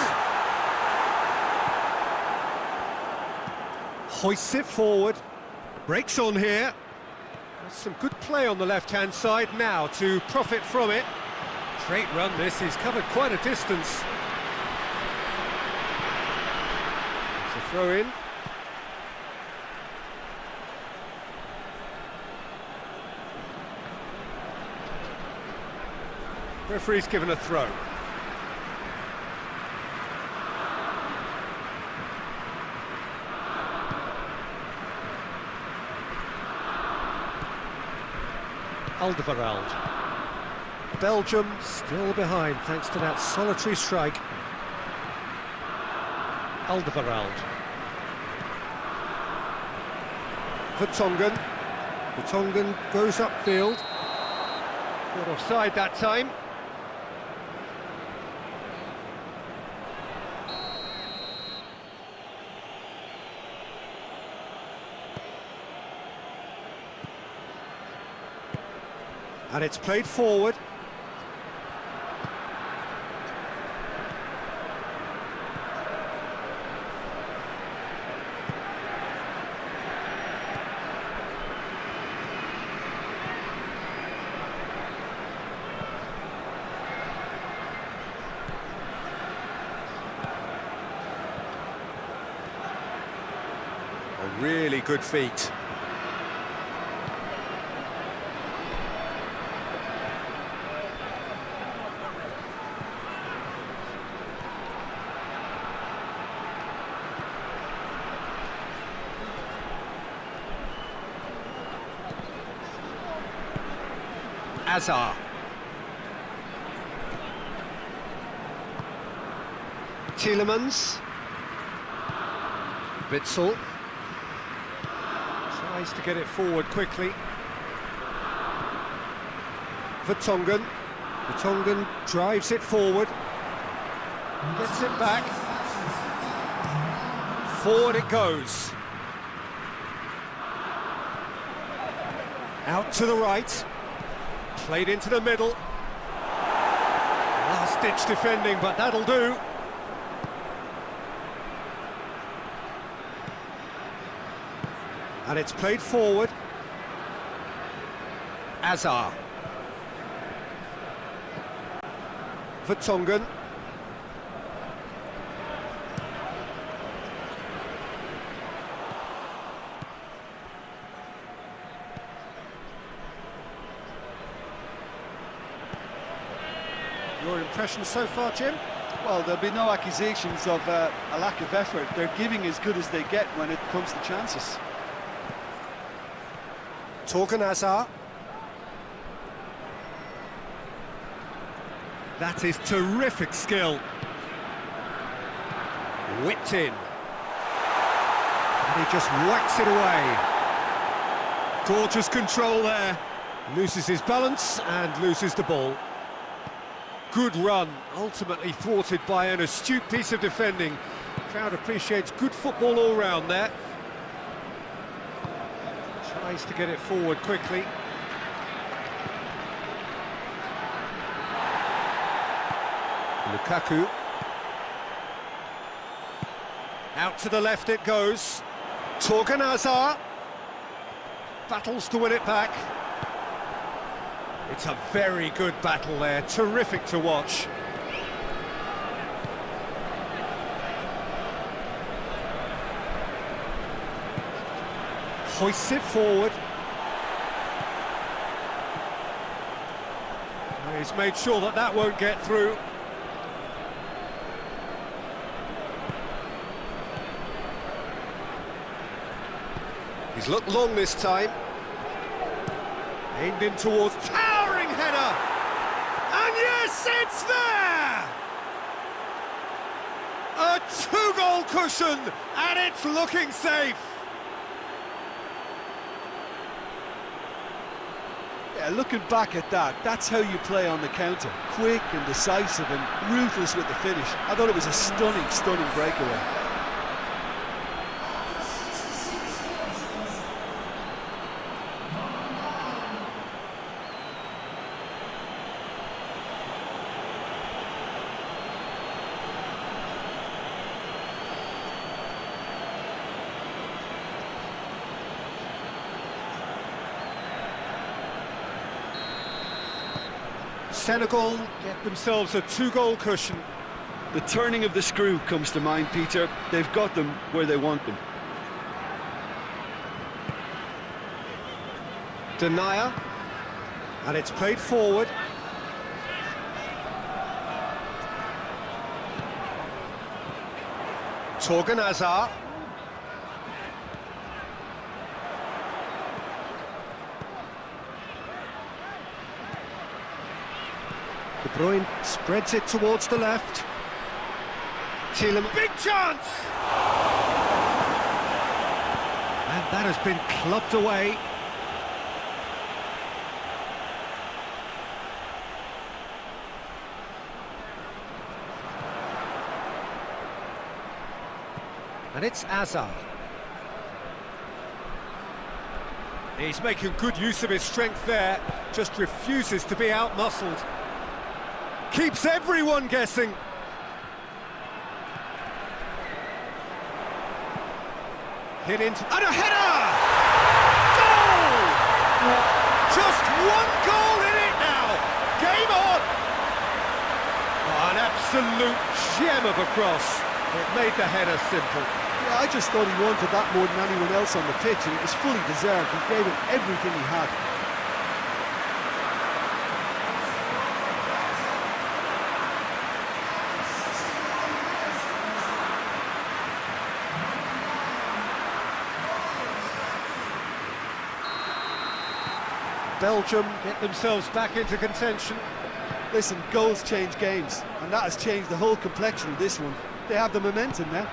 Hoists it forward. Breaks on here. There's some good play on the left-hand side now to profit from it. Great run this, he's covered quite a distance. It's a throw in. Referee's given a throw. Alderweireld. Belgium still behind thanks to that solitary strike. Alderweireld. Vertonghen. Vertonghen goes upfield. Caught offside that time. And it's played forward. A really good feat. Azar. Tielemans. Witsel. Tries to get it forward quickly. Vertonghen. Vertonghen drives it forward. Gets it back. Forward it goes. Out to the right. Played into the middle. Last-ditch defending, but that'll do. And it's played forward. Azar. Vertonghen. Your impression so far, Jim? Well, there'll be no accusations of a lack of effort. They're giving as good as they get when it comes to chances. Torgan Hazard. That is terrific skill. Whipped in. And he just whacks it away. Gorgeous control there. Loses his balance and loses the ball. Good run, ultimately thwarted by an astute piece of defending. Crowd appreciates good football all round there. Tries to get it forward quickly. Lukaku. Out to the left it goes. Torgan Hazard. Battles to win it back. It's a very good battle there, terrific to watch. Hoists it forward. And he's made sure that that won't get through. He's looked long this time. Aimed in towards towering header, and yes, it's there! A two-goal cushion, and it's looking safe. Yeah, looking back at that, that's how you play on the counter. Quick and decisive and ruthless with the finish. I thought it was a stunning, stunning breakaway. Senegal get themselves a two-goal cushion. The turning of the screw comes to mind, Peter. They've got them where they want them. Denier, and it's played forward. Torgan Hazard. De Bruyne spreads it towards the left. Tielemans. Big chance! And that has been clubbed away. And it's Hazard. He's making good use of his strength there, just refuses to be outmuscled. Keeps everyone guessing. Hit into... and a header! Goal! Just one goal in it now! Game on! Oh, an absolute gem of a cross. It made the header simple. Yeah, I just thought he wanted that more than anyone else on the pitch, and it was fully deserved. He gave it everything he had. Belgium get themselves back into contention. Listen, goals change games, and that has changed the whole complexion of this one. They have the momentum now.